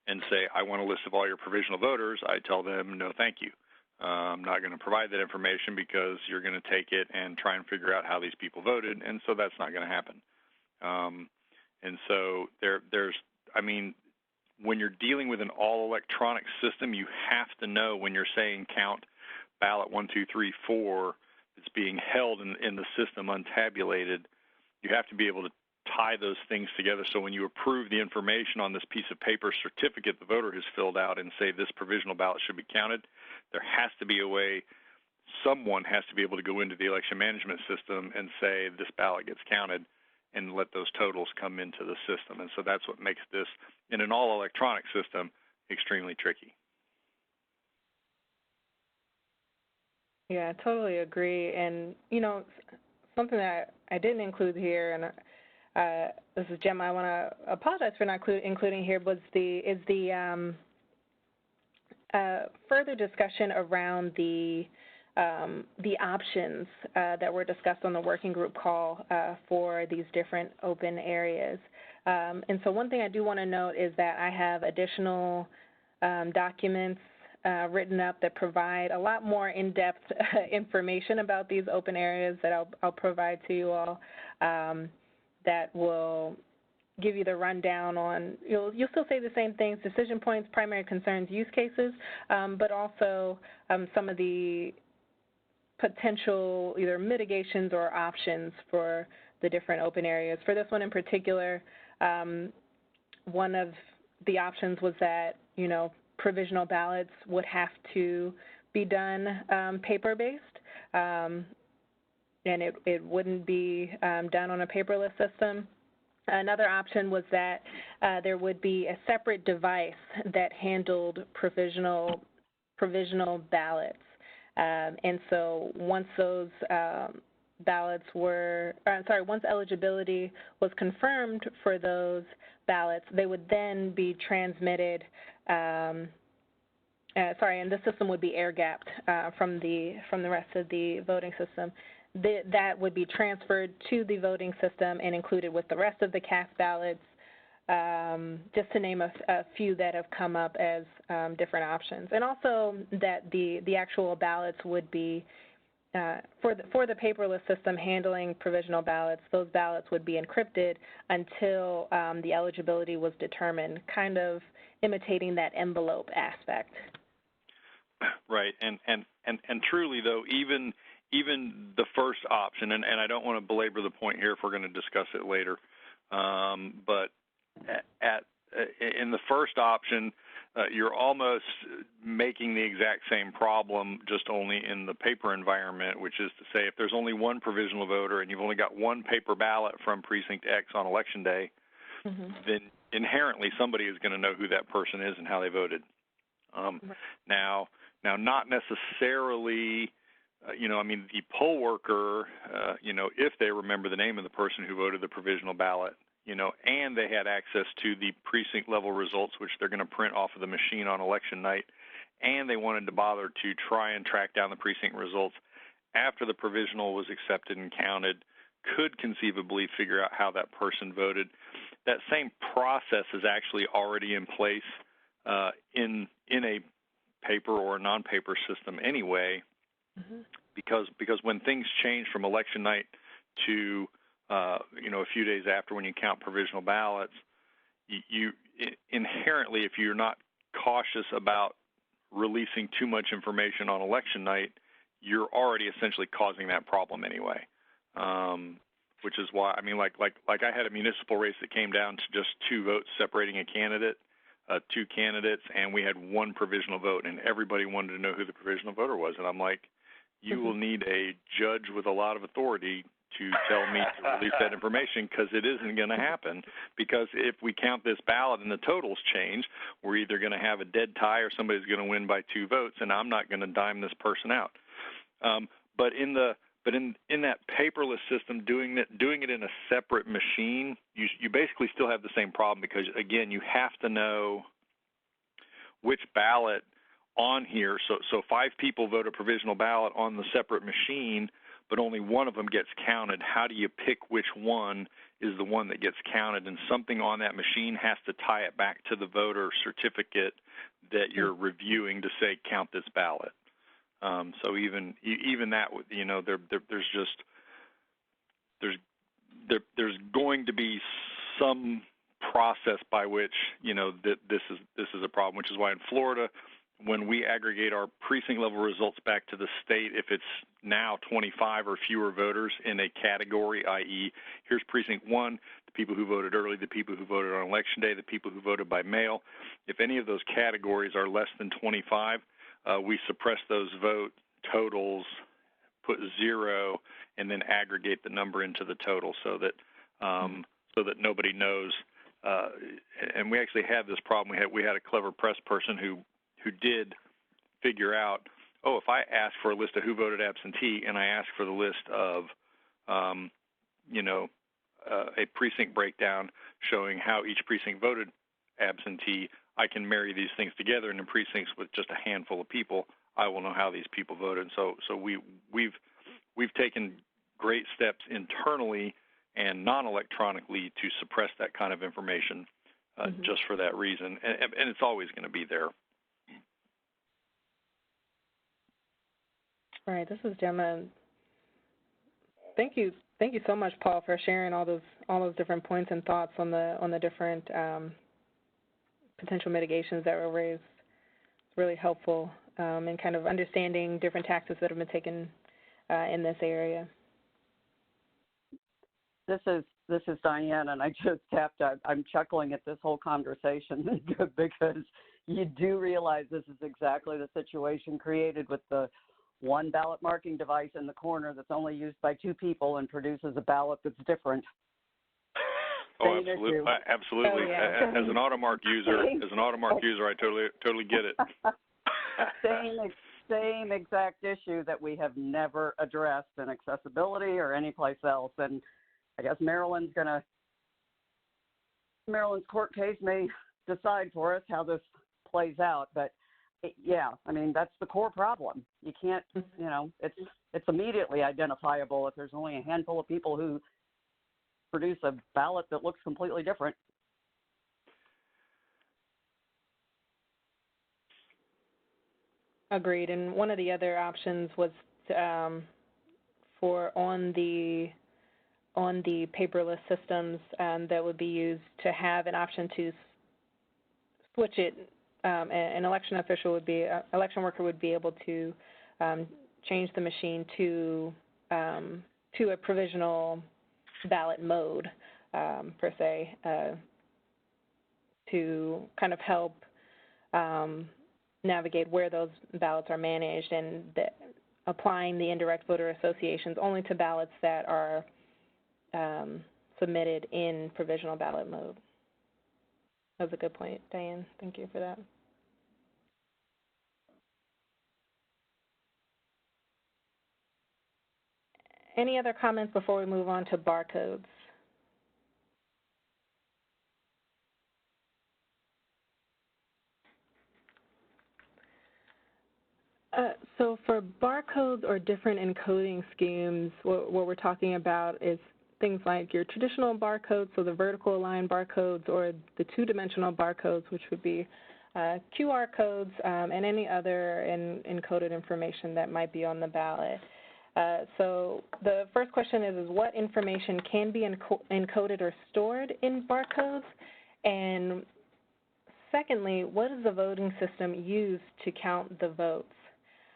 and say, I want a list of all your provisional voters. I tell them, no, thank you. I'm not going to provide that information because you're going to take it and try and figure out how these people voted, and so that's not going to happen. And so there's, I mean, when you're dealing with an all-electronic system, you have to know when you're saying count ballot 1, 2, 3, 4, it's being held in the system untabulated, you have to be able to tie those things together. So when you approve the information on this piece of paper certificate the voter has filled out and say this provisional ballot should be counted, there has to be a way, someone has to be able to go into the election management system and say this ballot gets counted and let those totals come into the system. And so that's what makes this, in an all-electronic system, extremely tricky. Yeah, I totally agree. And, you know, something that I didn't include here, and this is Gemma, I want to apologize for not including here, was the further discussion around the options that were discussed on the working group call for these different open areas. And so one thing I do want to note is that I have additional documents written up that provide a lot more in-depth information about these open areas that I'll provide to you all that will give you the rundown on, you'll still say the same things, decision points, primary concerns, use cases, but also some of the potential either mitigations or options for the different open areas. For this one in particular, one of the options was that, provisional ballots would have to be done paper-based, and it wouldn't be done on a paperless system. Another option was that there would be a separate device that handled provisional ballots. And so once those ballots were, once eligibility was confirmed for those ballots, they would then be transmitted, and the system would be air-gapped from the rest of the voting system. That would be transferred to the voting system and included with the rest of the cast ballots, just to name a few that have come up as different options. And also that the actual ballots would be, for the paperless system handling provisional ballots, those ballots would be encrypted until the eligibility was determined, kind of imitating that envelope aspect. Right, and truly though, even the first option, and I don't want to belabor the point here if we're going to discuss it later, but in the first option, you're almost making the exact same problem, just only in the paper environment, which is to say if there's only one provisional voter and you've only got one paper ballot from precinct X on election day, then inherently somebody is going to know who that person is and how they voted. Now, not necessarily, the poll worker, if they remember the name of the person who voted the provisional ballot, and they had access to the precinct level results, which they're going to print off of the machine on election night, and they wanted to bother to try and track down the precinct results after the provisional was accepted and counted, could conceivably figure out how that person voted. That same process is actually already in place in a paper or a non-paper system anyway, because when things change from election night to a few days after when you count provisional ballots, you inherently, if you're not cautious about releasing too much information on election night, you're already essentially causing that problem anyway. Which is why, like I had a municipal race that came down to just 2 votes separating a candidate, 2 candidates, and we had 1 provisional vote, and everybody wanted to know who the provisional voter was. And I'm like, you will need a judge with a lot of authority to tell me to release that information, because it isn't going to happen. Because if we count this ballot and the totals change, we're either going to have a dead tie or somebody's going to win by 2 votes, and I'm not going to dime this person out. But in that paperless system, doing it in a separate machine, you basically still have the same problem, because again, you have to know which ballot on here. So 5 people vote a provisional ballot on the separate machine, but only one of them gets counted. How do you pick which one is the one that gets counted? And something on that machine has to tie it back to the voter certificate that you're reviewing to say, count this ballot. So even that, there's going to be some process by which that this is a problem, which is why in Florida, when we aggregate our precinct level results back to the state, if it's now 25 or fewer voters in a category, i.e., here's precinct 1, the people who voted early, the people who voted on election day, the people who voted by mail. If any of those categories are less than 25, we suppress those vote totals, put 0, and then aggregate the number into the total so that nobody knows. And we actually had this problem. We had a clever press person who did figure out, if I ask for a list of who voted absentee and I ask for the list of, a precinct breakdown showing how each precinct voted absentee, I can marry these things together. And in precincts with just a handful of people, I will know how these people voted. So we've taken great steps internally and non-electronically to suppress that kind of information just for that reason. And it's always going to be there. All right, this is Gemma. Thank you Thank you so much, Paul, for sharing all those different points and thoughts on the different potential mitigations that were raised. It's really helpful in kind of understanding different tactics that have been taken in this area. This is Diane, and I just tapped. I'm chuckling at this whole conversation because you do realize this is exactly the situation created with the one ballot marking device in the corner that's only used by 2 people and produces a ballot that's different. Oh, absolutely. Absolutely. Oh, yeah. As an AutoMark user, I totally get it. Same exact issue that we have never addressed in accessibility or any place else. And I guess Maryland's court case may decide for us how this plays out. But yeah, I mean, that's the core problem. You can't, it's immediately identifiable if there's only a handful of people who produce a ballot that looks completely different. Agreed. And one of the other options was for on the paperless systems that would be used to have an option to switch it. An election worker would be able to change the machine to a provisional ballot mode, per se, to kind of help navigate where those ballots are managed and applying the indirect voter associations only to ballots that are submitted in provisional ballot mode. That was a good point, Diane. Thank you for that. Any other comments before we move on to barcodes? So for barcodes or different encoding schemes, what we're talking about is things like your traditional barcodes, so the vertical aligned barcodes, or the 2-dimensional barcodes, which would be QR codes and any other encoded information that might be on the ballot. So the first question is what information can be encoded or stored in barcodes? And secondly, what does the voting system use to count the votes?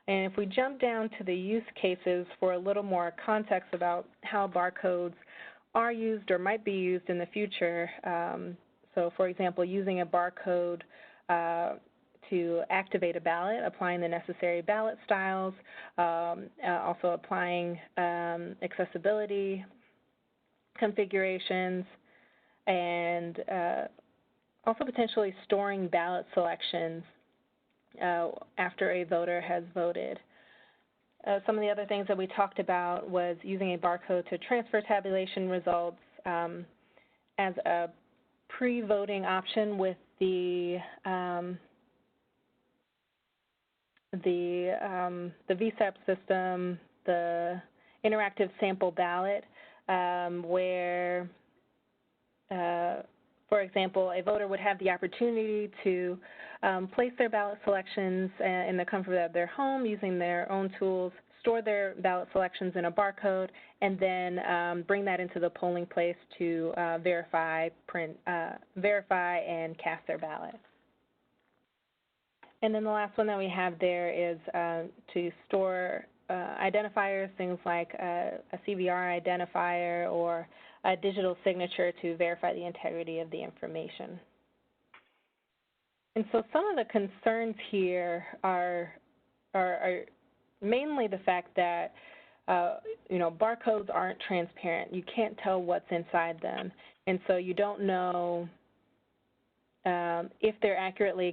And if we jump down to the use cases for a little more context about how barcodes are used or might be used in the future, so for example, using a barcode to activate a ballot, applying the necessary ballot styles, also applying accessibility configurations, and also potentially storing ballot selections after a voter has voted. Some of the other things that we talked about was using a barcode to transfer tabulation results as a pre-voting option with the VSAP system, the interactive sample ballot, where, for example, a voter would have the opportunity to place their ballot selections in the comfort of their home using their own tools, store their ballot selections in a barcode, and then bring that into the polling place to verify and cast their ballot. And then the last one that we have there is to store identifiers, things like a CVR identifier or a digital signature to verify the integrity of the information. And so some of the concerns here are mainly the fact that barcodes aren't transparent. You can't tell what's inside them, and so you don't know if they're accurately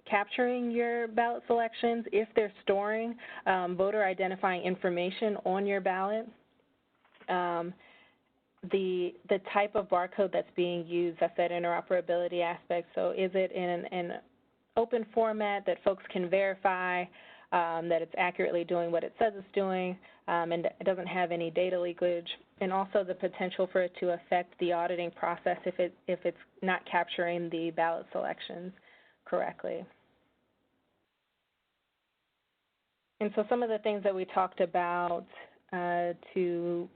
capturing your ballot selections, if they're storing voter identifying information on your ballot. The type of barcode that's being used, that's that interoperability aspect. So is it in an open format that folks can verify that it's accurately doing what it says it's doing, and it doesn't have any data leakage, and also the potential for it to affect the auditing process if it's not capturing the ballot selections correctly. And so some of the things that we talked about to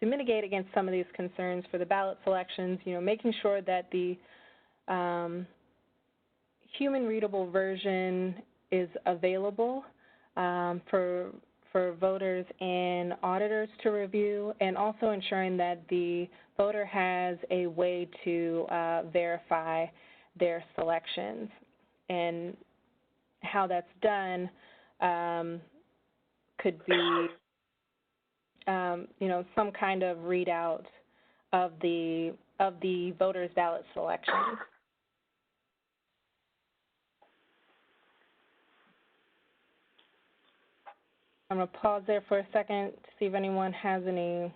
mitigate against some of these concerns for the ballot selections, making sure that the human readable version is available for voters and auditors to review, and also ensuring that the voter has a way to verify their selections. And how that's done could be, some kind of readout of the voter's ballot selection. I'm going to pause there for a second to see if anyone has any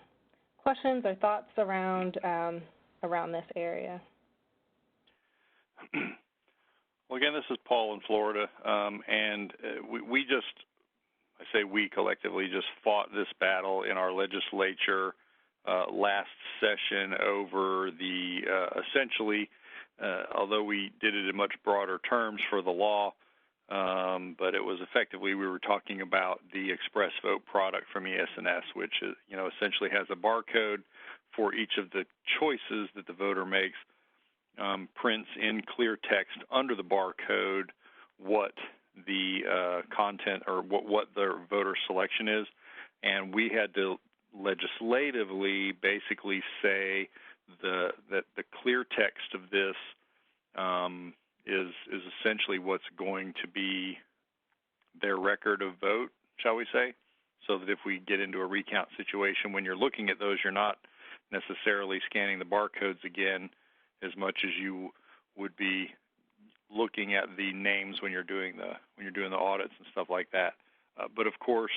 questions or thoughts around this area. Well, again, this is Paul in Florida, and we just, I say we collectively, just fought this battle in our legislature last session over the, essentially, although we did it in much broader terms for the law, but it was effectively, we were talking about the express vote product from ES&S, which is, essentially has a barcode for each of the choices that the voter makes, prints in clear text under the barcode what the content or what the voter selection is, and we had to legislatively basically say that the clear text of this is essentially what's going to be their record of vote, shall we say, so that if we get into a recount situation, when you're looking at those, you're not necessarily scanning the barcodes again as much as you would be looking at the names when you're doing the audits and stuff like that. But of course,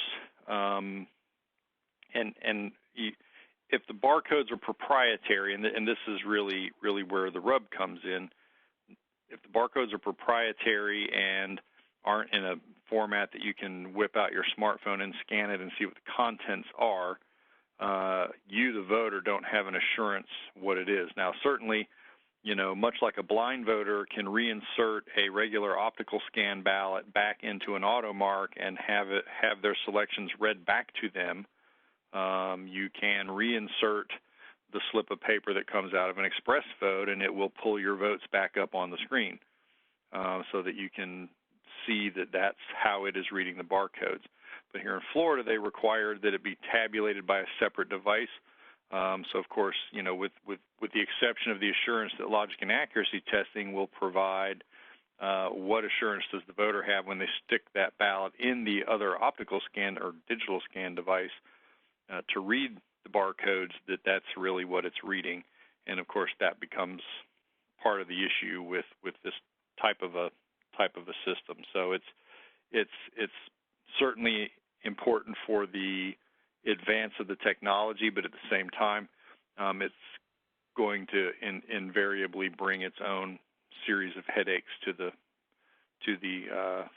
if the barcodes are proprietary, and this is really where the rub comes in, if the barcodes are proprietary and aren't in a format that you can whip out your smartphone and scan it and see what the contents are, you, the voter, don't have an assurance what it is. Now, certainly, much like a blind voter can reinsert a regular optical scan ballot back into an automark and have their selections read back to them, you can reinsert the slip of paper that comes out of an express vote, and it will pull your votes back up on the screen so that you can see that that's how it is reading the barcodes. But here in Florida, they required that it be tabulated by a separate device. So, of course, with the exception of the assurance that logic and accuracy testing will provide, what assurance does the voter have when they stick that ballot in the other optical scan or digital scan device to read the barcodes, that's really what it's reading. And of course that becomes part of the issue with this type of a system. So it's certainly important for the advance of the technology, but at the same time it's going to invariably bring its own series of headaches to the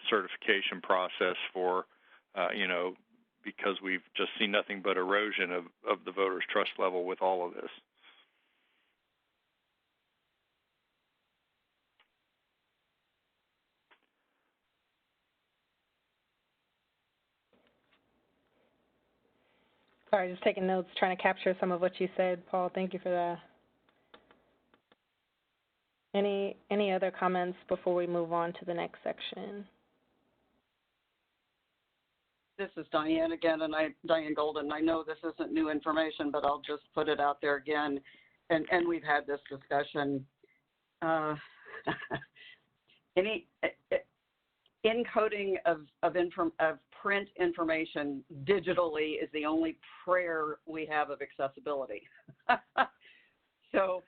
certification process for because we've just seen nothing but erosion of the voters' trust level with all of this. Sorry, just taking notes, trying to capture some of what you said, Paul. Thank you for that. Any other comments before we move on to the next section? This is Diane again, and Diane Golden. I know this isn't new information, but I'll just put it out there again. And we've had this discussion. Any encoding of print information digitally is the only prayer we have of accessibility. So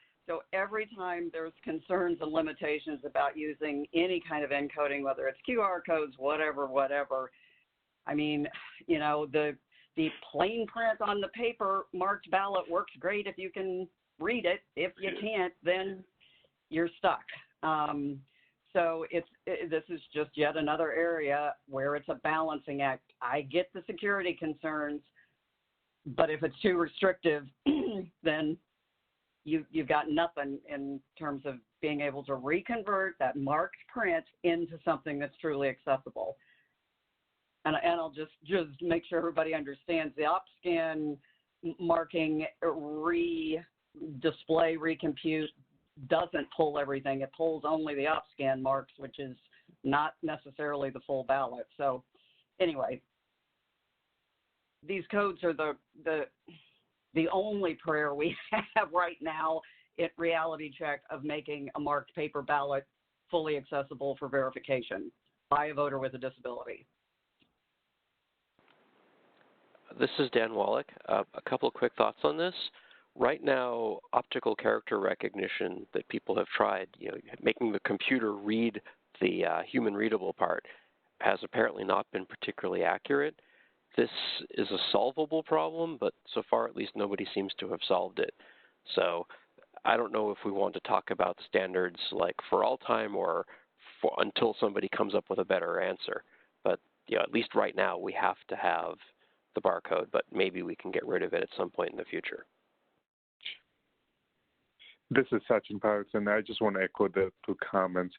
every time there's concerns and limitations about using any kind of encoding, whether it's QR codes, whatever. I mean, the plain print on the paper marked ballot works great if you can read it. If you can't, then you're stuck. So this is just yet another area where it's a balancing act. I get the security concerns, but if it's too restrictive, then you've got nothing in terms of being able to reconvert that marked print into something that's truly accessible. And I'll just make sure everybody understands the OpScan marking display recompute doesn't pull everything. It pulls only the op-scan marks, which is not necessarily the full ballot. So anyway, these codes are the only prayer we have right now at Reality Check of making a marked paper ballot fully accessible for verification by a voter with a disability. This is Dan Wallach. A couple of quick thoughts on this. Right now, optical character recognition that people have tried, making the computer read the human readable part, has apparently not been particularly accurate. This is a solvable problem, but so far at least nobody seems to have solved it. So I don't know if we want to talk about standards like for all time or until somebody comes up with a better answer. But at least right now we have to have the barcode, but maybe we can get rid of it at some point in the future. This is Sachin Parks, and I just want to echo the two comments.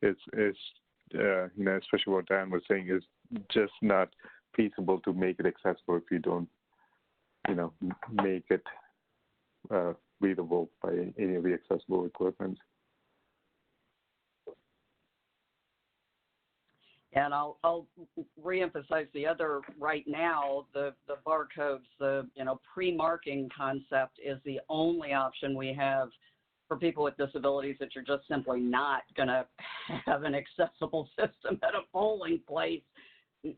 It's especially what Dan was saying, is just not feasible to make it accessible if you don't, make it readable by any of the accessible equipment. And I'll reemphasize the other right now, the barcodes, the pre-marking concept is the only option we have for people with disabilities that you're just simply not going to have an accessible system at a polling place.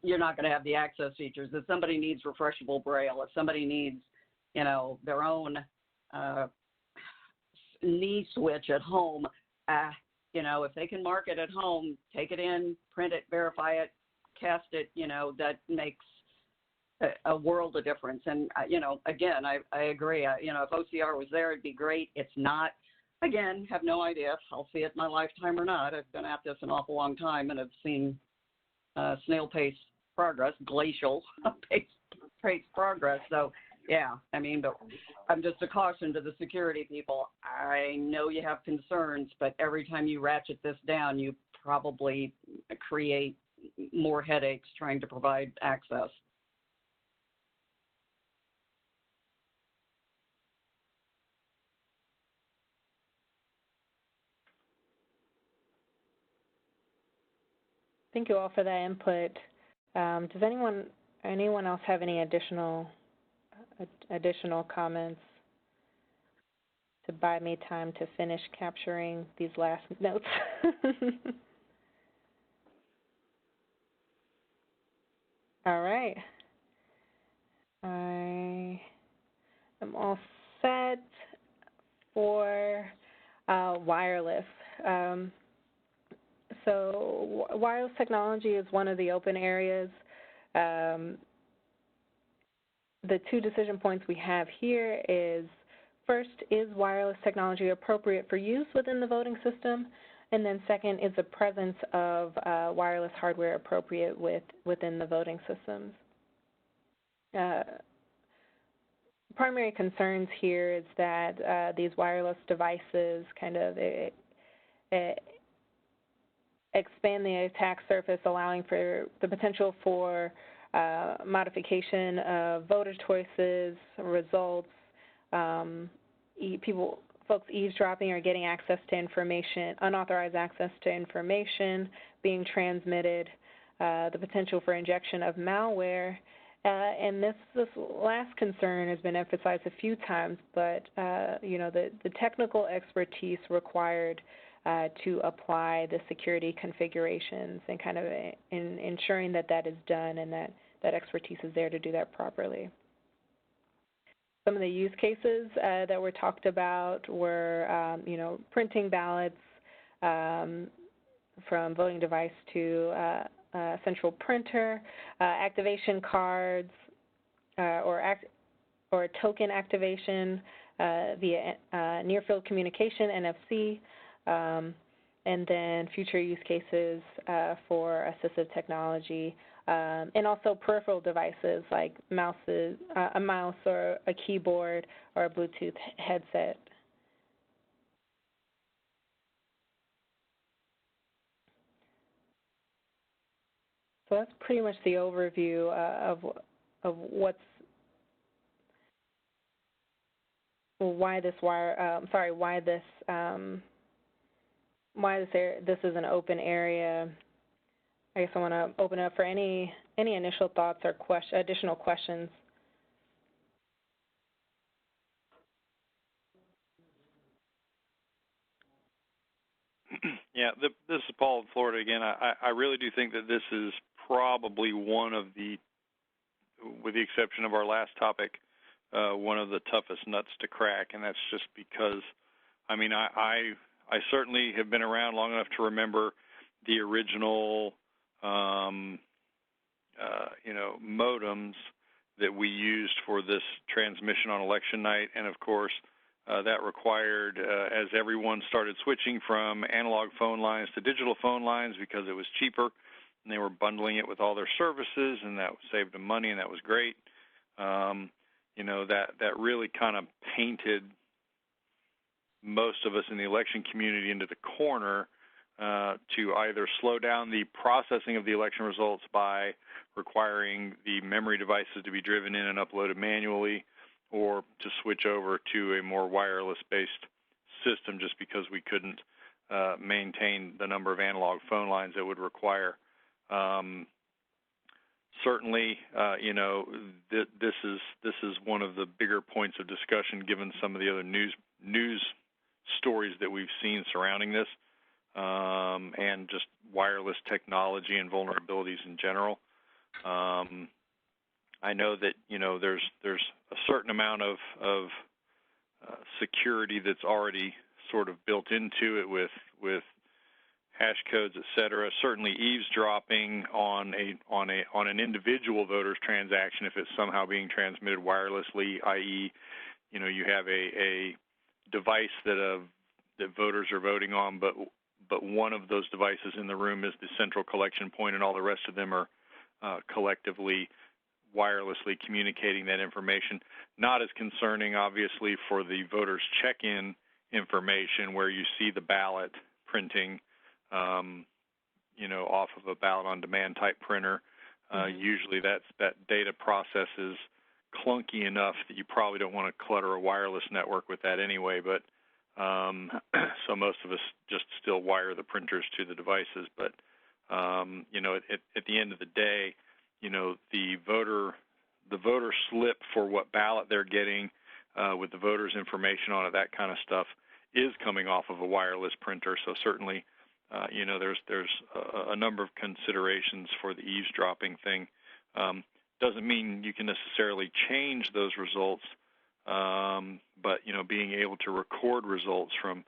You're not going to have the access features. If somebody needs refreshable braille, if somebody needs, their own knee switch at home, if they can mark it at home, take it in, print it, verify it, cast it, that makes a world of difference. And, again, I agree. If OCR was there, it'd be great. It's not. Again, have no idea if I'll see it in my lifetime or not. I've been at this an awful long time and have seen snail pace progress, glacial pace progress. So, yeah, but I'm just a caution to the security people. I know you have concerns, but every time you ratchet this down, you probably create more headaches trying to provide access. Thank you all for that input. Does anyone else have any additional comments to buy me time to finish capturing these last notes? All right. I am all set for wireless. So wireless technology is one of the open areas. The two decision points we have here is, first, is wireless technology appropriate for use within the voting system? And then second, is the presence of wireless hardware appropriate within the voting systems? Primary concerns here is that these wireless devices kind of expand the attack surface, allowing for the potential for modification of voter choices, results, folks eavesdropping or getting access to information, unauthorized access to information being transmitted, the potential for injection of malware. And this last concern has been emphasized a few times, but the technical expertise required to apply the security configurations and kind of in ensuring that that is done and that expertise is there to do that properly. Some of the use cases that were talked about were, printing ballots from voting device to central printer, activation cards, or token activation via near-field communication, NFC, and then future use cases for assistive technology, and also peripheral devices like a mouse or a keyboard or a Bluetooth headset. So that's pretty much the overview of what's this is an open area. I guess I want to open it up for any initial thoughts or additional questions. Yeah, this is Paul in Florida again. I really do think that this is probably one of the, with the exception of our last topic, one of the toughest nuts to crack, and that's just because, I mean, I certainly have been around long enough to remember the original, modems that we used for this transmission on election night, and of course, that required, as everyone started switching from analog phone lines to digital phone lines because it was cheaper, and they were bundling it with all their services, and that saved them money, and that was great. That really kind of painted most of us in the election community into the corner to either slow down the processing of the election results by requiring the memory devices to be driven in and uploaded manually, or to switch over to a more wireless-based system just because we couldn't maintain the number of analog phone lines it would require. Certainly, this is one of the bigger points of discussion given some of the other news stories that we've seen surrounding this, and just wireless technology and vulnerabilities in general. I know that there's a certain amount of security that's already sort of built into it with hash codes, et cetera. Certainly, eavesdropping on an individual voter's transaction, if it's somehow being transmitted wirelessly, i.e., you have a device that voters are voting on, but one of those devices in the room is the central collection point, and all the rest of them are collectively wirelessly communicating that information. Not as concerning, obviously, for the voters' check-in information where you see the ballot printing, off of a ballot-on-demand type printer. Usually that data process is clunky enough that you probably don't want to clutter a wireless network with that anyway, but so most of us just still wire the printers to the devices. But, at the end of the day, the voter slip for what ballot they're getting with the voter's information on it, that kind of stuff, is coming off of a wireless printer. So certainly, there's a number of considerations for the eavesdropping thing. Doesn't mean you can necessarily change those results, but being able to record results from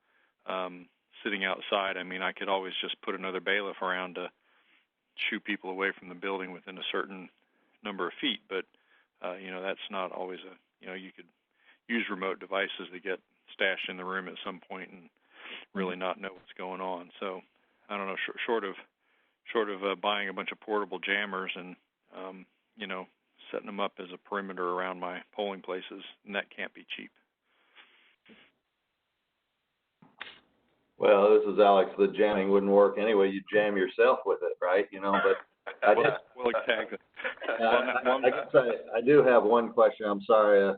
sitting outside. I mean, I could always just put another bailiff around to shoo people away from the building within a certain number of feet, but that's not always you could use remote devices that get stashed in the room at some point and really not know what's going on. So I don't know, short of buying a bunch of portable jammers and setting them up as a perimeter around my polling places, and that can't be cheap. Well, this is Alex. The jamming wouldn't work anyway. You jam yourself with it, right? But well, exactly. I do have one question. I'm sorry,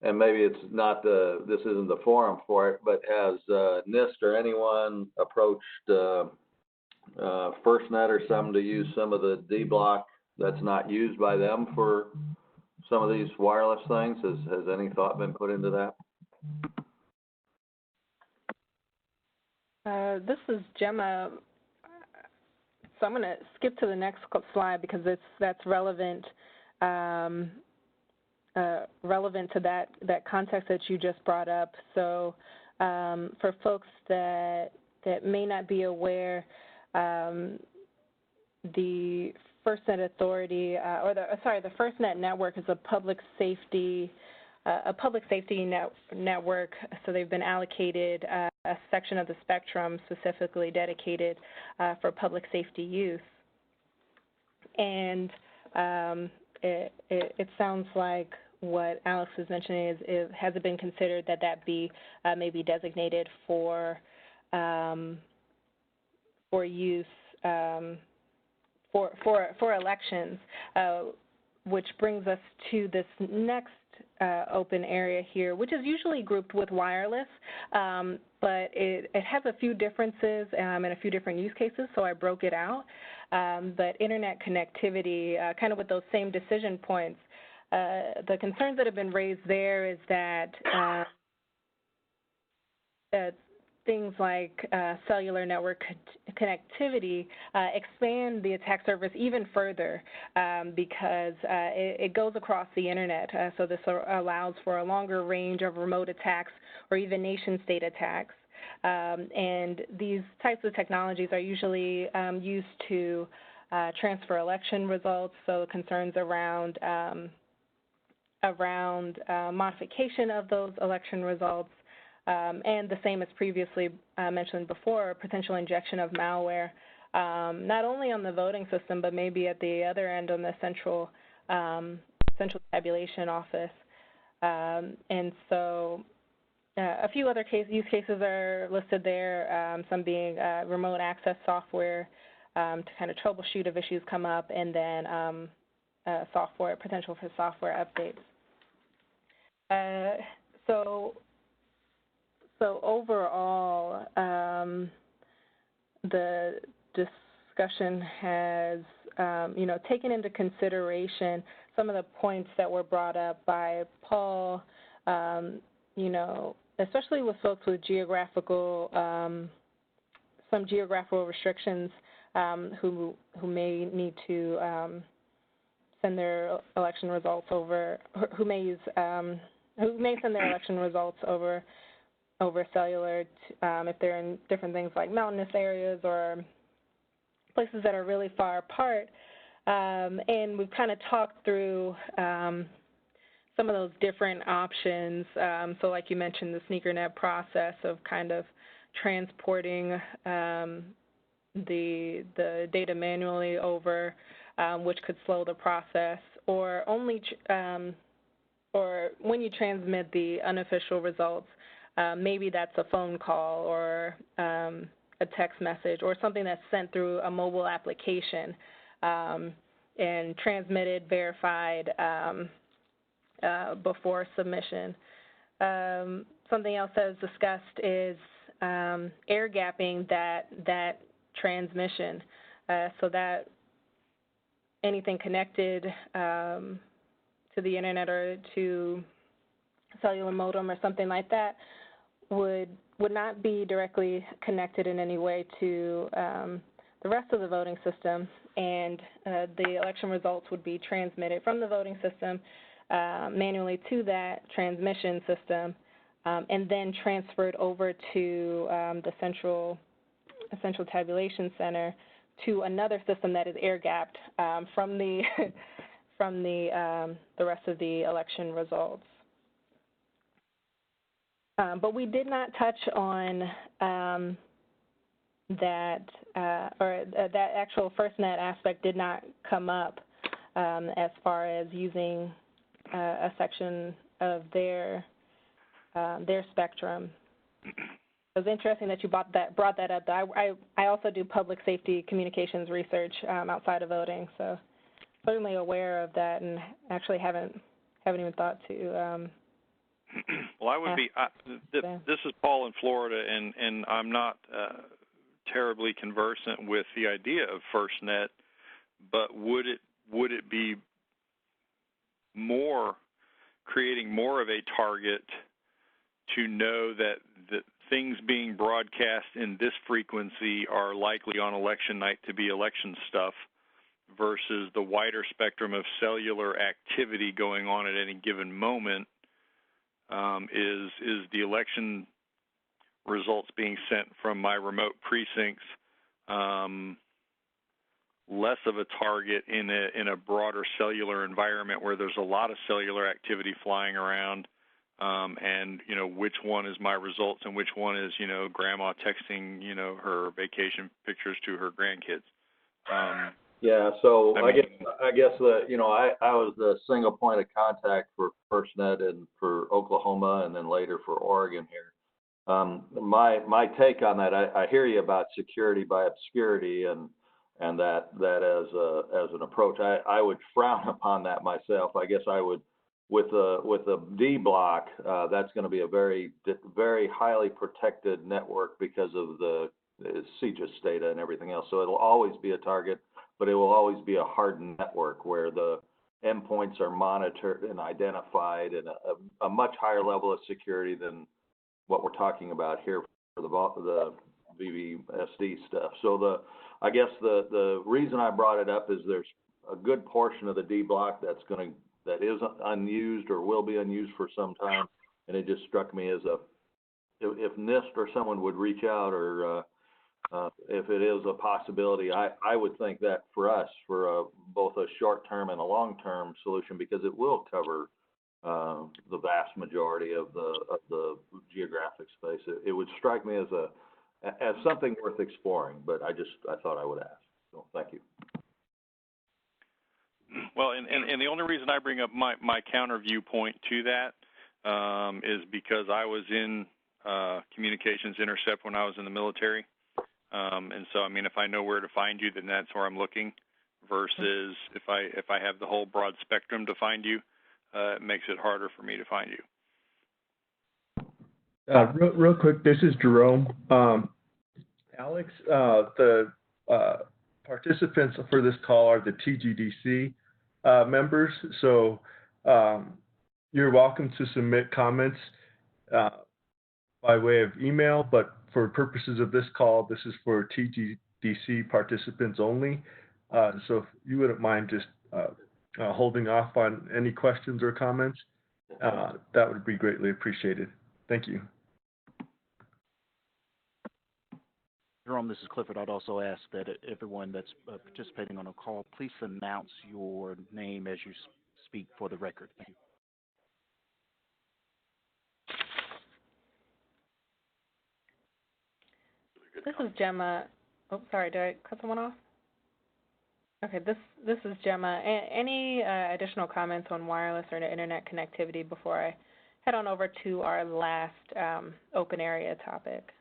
and maybe it's not this isn't the forum for it, but has NIST or anyone approached FirstNet or some to use some of the D block that's not used by them for some of these wireless things? Has any thought been put into that? This is Gemma. So I'm going to skip to the next slide because that's relevant relevant to that context that you just brought up. So for folks that may not be aware, the FirstNet Authority, the FirstNet network is a public safety network. So they've been allocated a section of the spectrum specifically dedicated for public safety use. And it sounds like what Alex was mentioning has it been considered that be maybe designated for use for elections, which brings us to this next open area here, which is usually grouped with wireless, but it has a few differences and a few different use cases, so I broke it out. But internet connectivity, kind of with those same decision points, the concerns that have been raised there is that things like cellular network connectivity expand the attack surface even further because it goes across the internet. So this allows for a longer range of remote attacks or even nation-state attacks. And these types of technologies are usually used to transfer election results, so concerns around modification of those election results, and the same as previously mentioned before, potential injection of malware, not only on the voting system, but maybe at the other end on the central tabulation office. And so a few other use cases are listed there, some being remote access software to kind of troubleshoot if issues come up, and then potential for software updates. So overall, the discussion has, taken into consideration some of the points that were brought up by Paul, especially with folks with some geographical restrictions who may need to send their election results over, who may send their election results over cellular if they're in different things like mountainous areas or places that are really far apart. And we've kind of talked through some of those different options. So like you mentioned, the SneakerNet process of kind of transporting the data manually over, which could slow the process, or or when you transmit the unofficial results, maybe that's a phone call or a text message or something that's sent through a mobile application and transmitted, verified before submission. Something else that was discussed is air gapping that transmission so that anything connected to the internet or to cellular modem or something like that would not be directly connected in any way to the rest of the voting system, and the election results would be transmitted from the voting system manually to that transmission system, and then transferred over to the central tabulation center to another system that is air-gapped from the rest of the election results. But we did not touch on that actual FirstNet aspect did not come up as far as using a section of their spectrum. It was interesting that you brought that up. I also do public safety communications research outside of voting, so certainly aware of that, and actually haven't even thought to. Well, I would be. This is Paul in Florida, and I'm not terribly conversant with the idea of FirstNet, but would it be creating more of a target to know that the things being broadcast in this frequency are likely on election night to be election stuff versus the wider spectrum of cellular activity going on at any given moment? Is the election results being sent from my remote precincts less of a target in a broader cellular environment where there's a lot of cellular activity flying around, and which one is my results and which one is grandma texting her vacation pictures to her grandkids? Yeah, so I guess that I was the single point of contact for FirstNet and for Oklahoma and then later for Oregon here. My take on that, I hear you about security by obscurity and that as an approach. I would frown upon that myself. I guess I would with a D block, that's going to be a very highly protected network because of the CGIS data and everything else. So it'll always be a target, but it will always be a hardened network where the endpoints are monitored and identified and a much higher level of security than what we're talking about here for the VVSD stuff. So I guess the reason I brought it up is there's a good portion of the D block that is unused or will be unused for some time, and it just struck me as if NIST or someone would reach out, or if it is a possibility, I would think that for us, for both a short-term and a long-term solution, because it will cover the vast majority of the geographic space. It would strike me as something worth exploring, but I thought I would ask. So thank you. Well, and the only reason I bring up my counter viewpoint to that is because I was in communications intercept when I was in the military. And so, I mean, if I know where to find you, then that's where I'm looking, versus if I have the whole broad spectrum to find you, it makes it harder for me to find you. Real quick, this is Jerome. Alex, the participants for this call are the TGDC members, so you're welcome to submit comments by way of email, but for purposes of this call, this is for TGDC participants only. So if you wouldn't mind just holding off on any questions or comments, that would be greatly appreciated. Thank you. Jerome, this is Clifford. I'd also ask that everyone that's participating on a call, please announce your name as you speak for the record. Thank you. This is Gemma. Oh, sorry, did I cut someone off? Okay, this is Gemma. Any additional comments on wireless or internet connectivity before I head on over to our last open area topic?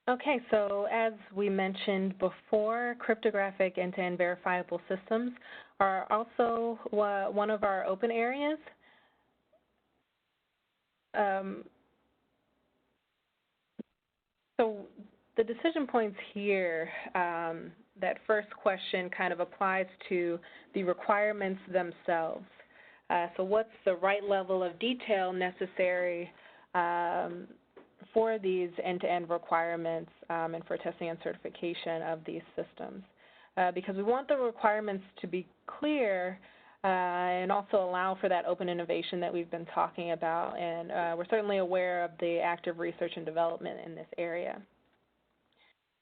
Okay, so as we mentioned before, cryptographic end-to-end verifiable systems are also one of our open areas. So the decision points here, that first question kind of applies to the requirements themselves. So what's the right level of detail necessary for these end-to-end requirements and for testing and certification of these systems? Because we want the requirements to be clear and also allow for that open innovation that we've been talking about, and we're certainly aware of the active research and development in this area.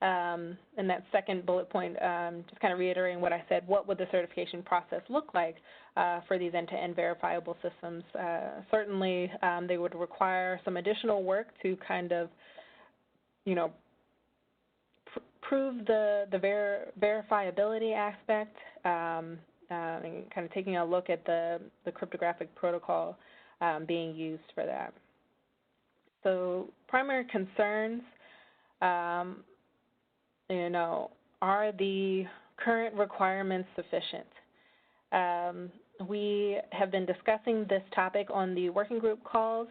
And that second bullet point, just kind of reiterating what I said, what would the certification process look like for these end-to-end verifiable systems? Certainly, they would require some additional work to kind of, prove the verifiability aspect, and kind of taking a look at the cryptographic protocol being used for that. So primary concerns, are the current requirements sufficient? We have been discussing this topic on the working group calls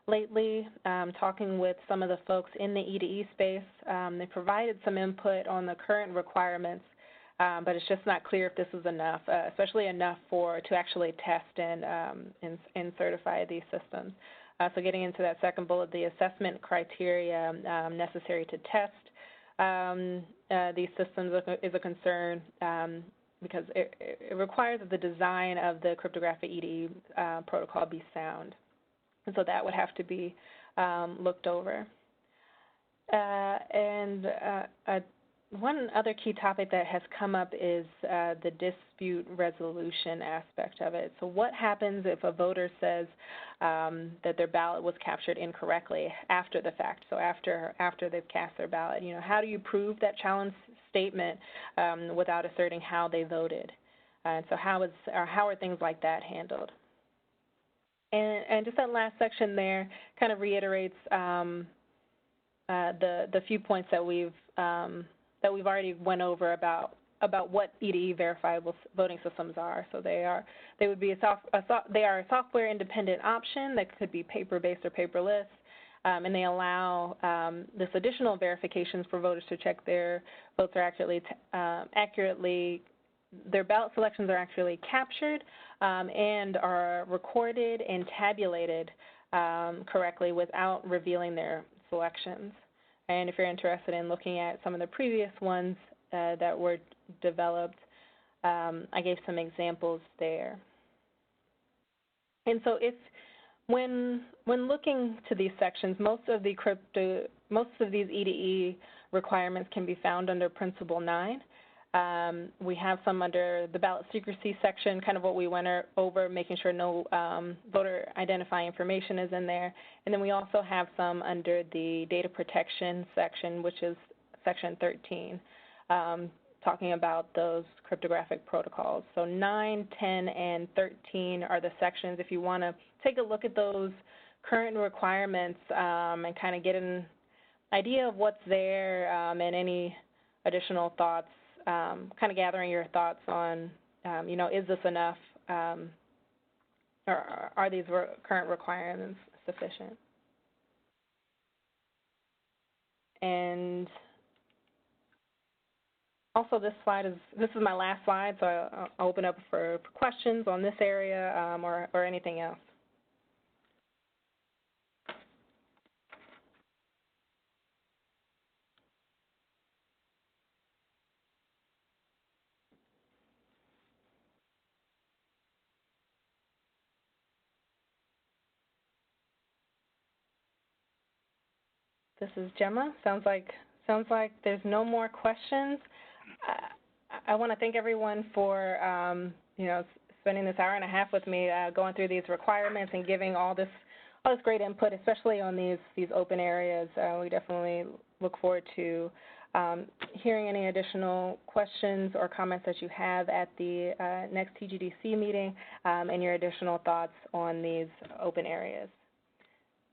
lately, talking with some of the folks in the E2E space. They provided some input on the current requirements, but it's just not clear if this is enough, especially enough to actually test and certify these systems. So getting into that second bullet, the assessment criteria necessary to test these systems is a concern, because it requires that the design of the cryptographic EDE protocol be sound. And so that would have to be looked over. One other key topic that has come up is the dispute resolution aspect of it. So what happens if a voter says that their ballot was captured incorrectly after the fact, so after they've cast their ballot? How do you prove that challenge statement without asserting how they voted? And so how are things like that handled? And just that last section there kind of reiterates the few points that we've already went over about what EDE verifiable voting systems are. So they are a software independent option that could be paper-based or paperless, and they allow this additional verifications for voters to check their votes are accurately. Their ballot selections are actually captured and are recorded and tabulated correctly without revealing their selections. And if you're interested in looking at some of the previous ones that were developed, I gave some examples there. And so when looking to these sections, most of these EDE requirements can be found under Principle 9. We have some under the ballot secrecy section, kind of what we went over, making sure no voter identifying information is in there. And then we also have some under the data protection section, which is section 13, talking about those cryptographic protocols. So 9, 10, and 13 are the sections. If you want to take a look at those current requirements and kind of get an idea of what's there and any additional thoughts, kind of gathering your thoughts on, is this enough, or are these current requirements sufficient? And also, this is my last slide, so I'll open up for questions on this area or anything else. This is Gemma. Sounds like there's no more questions. I want to thank everyone for spending this hour and a half with me going through these requirements and giving all this great input, especially on these open areas. We definitely look forward to hearing any additional questions or comments that you have at the next TGDC meeting and your additional thoughts on these open areas.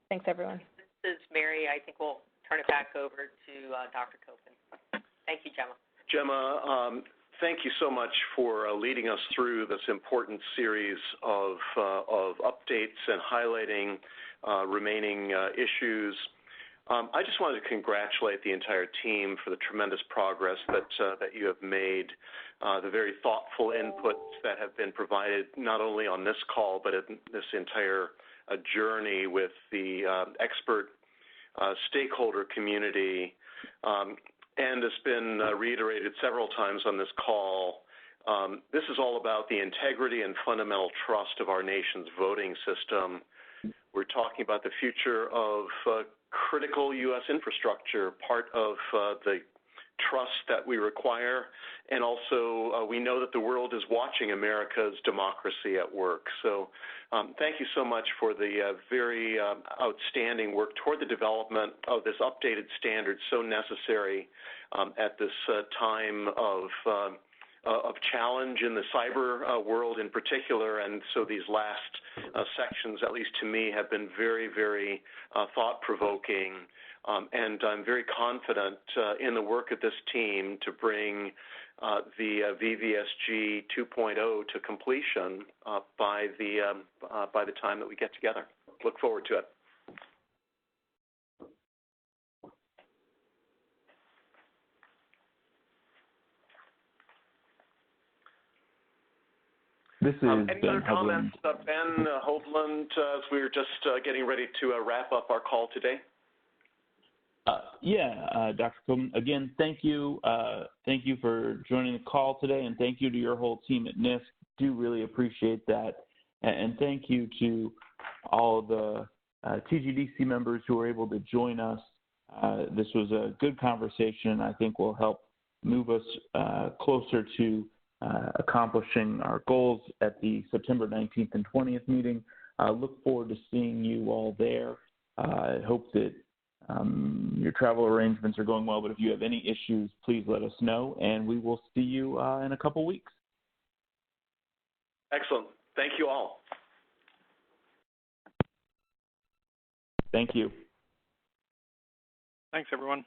Thanks, everyone. This is Mary. I think we'll turn it back over to Dr. Copen. Thank you, Gemma. Gemma, thank you so much for leading us through this important series of updates and highlighting remaining issues. I just wanted to congratulate the entire team for the tremendous progress that you have made, the very thoughtful inputs that have been provided not only on this call but in this entire journey with the expert stakeholder community. And it's been reiterated several times on this call. This is all about the integrity and fundamental trust of our nation's voting system. We're talking about the future of critical U.S. infrastructure, part of the trust that we require, and also we know that the world is watching America's democracy at work. So thank you so much for the very outstanding work toward the development of this updated standard, so necessary at this time of challenge in the cyber world in particular. And so these last sections, at least to me, have been very, very thought-provoking. And I'm very confident in the work of this team to bring the VVSG 2.0 to completion by the time that we get together. Look forward to it. This is any other comments, Ben Hovland, as we're just getting ready to wrap up our call today? Dr. Copen, again, thank you. Thank you for joining the call today, and thank you to your whole team at NISC. Do really appreciate that. And thank you to all of the TGDC members who were able to join us. This was a good conversation, and I think will help move us closer to accomplishing our goals at the September 19th and 20th meeting. Look forward to seeing you all there. I hope that your travel arrangements are going well, but if you have any issues, please let us know, and we will see you in a couple weeks. Excellent. Thank you all. Thank you. Thanks, everyone.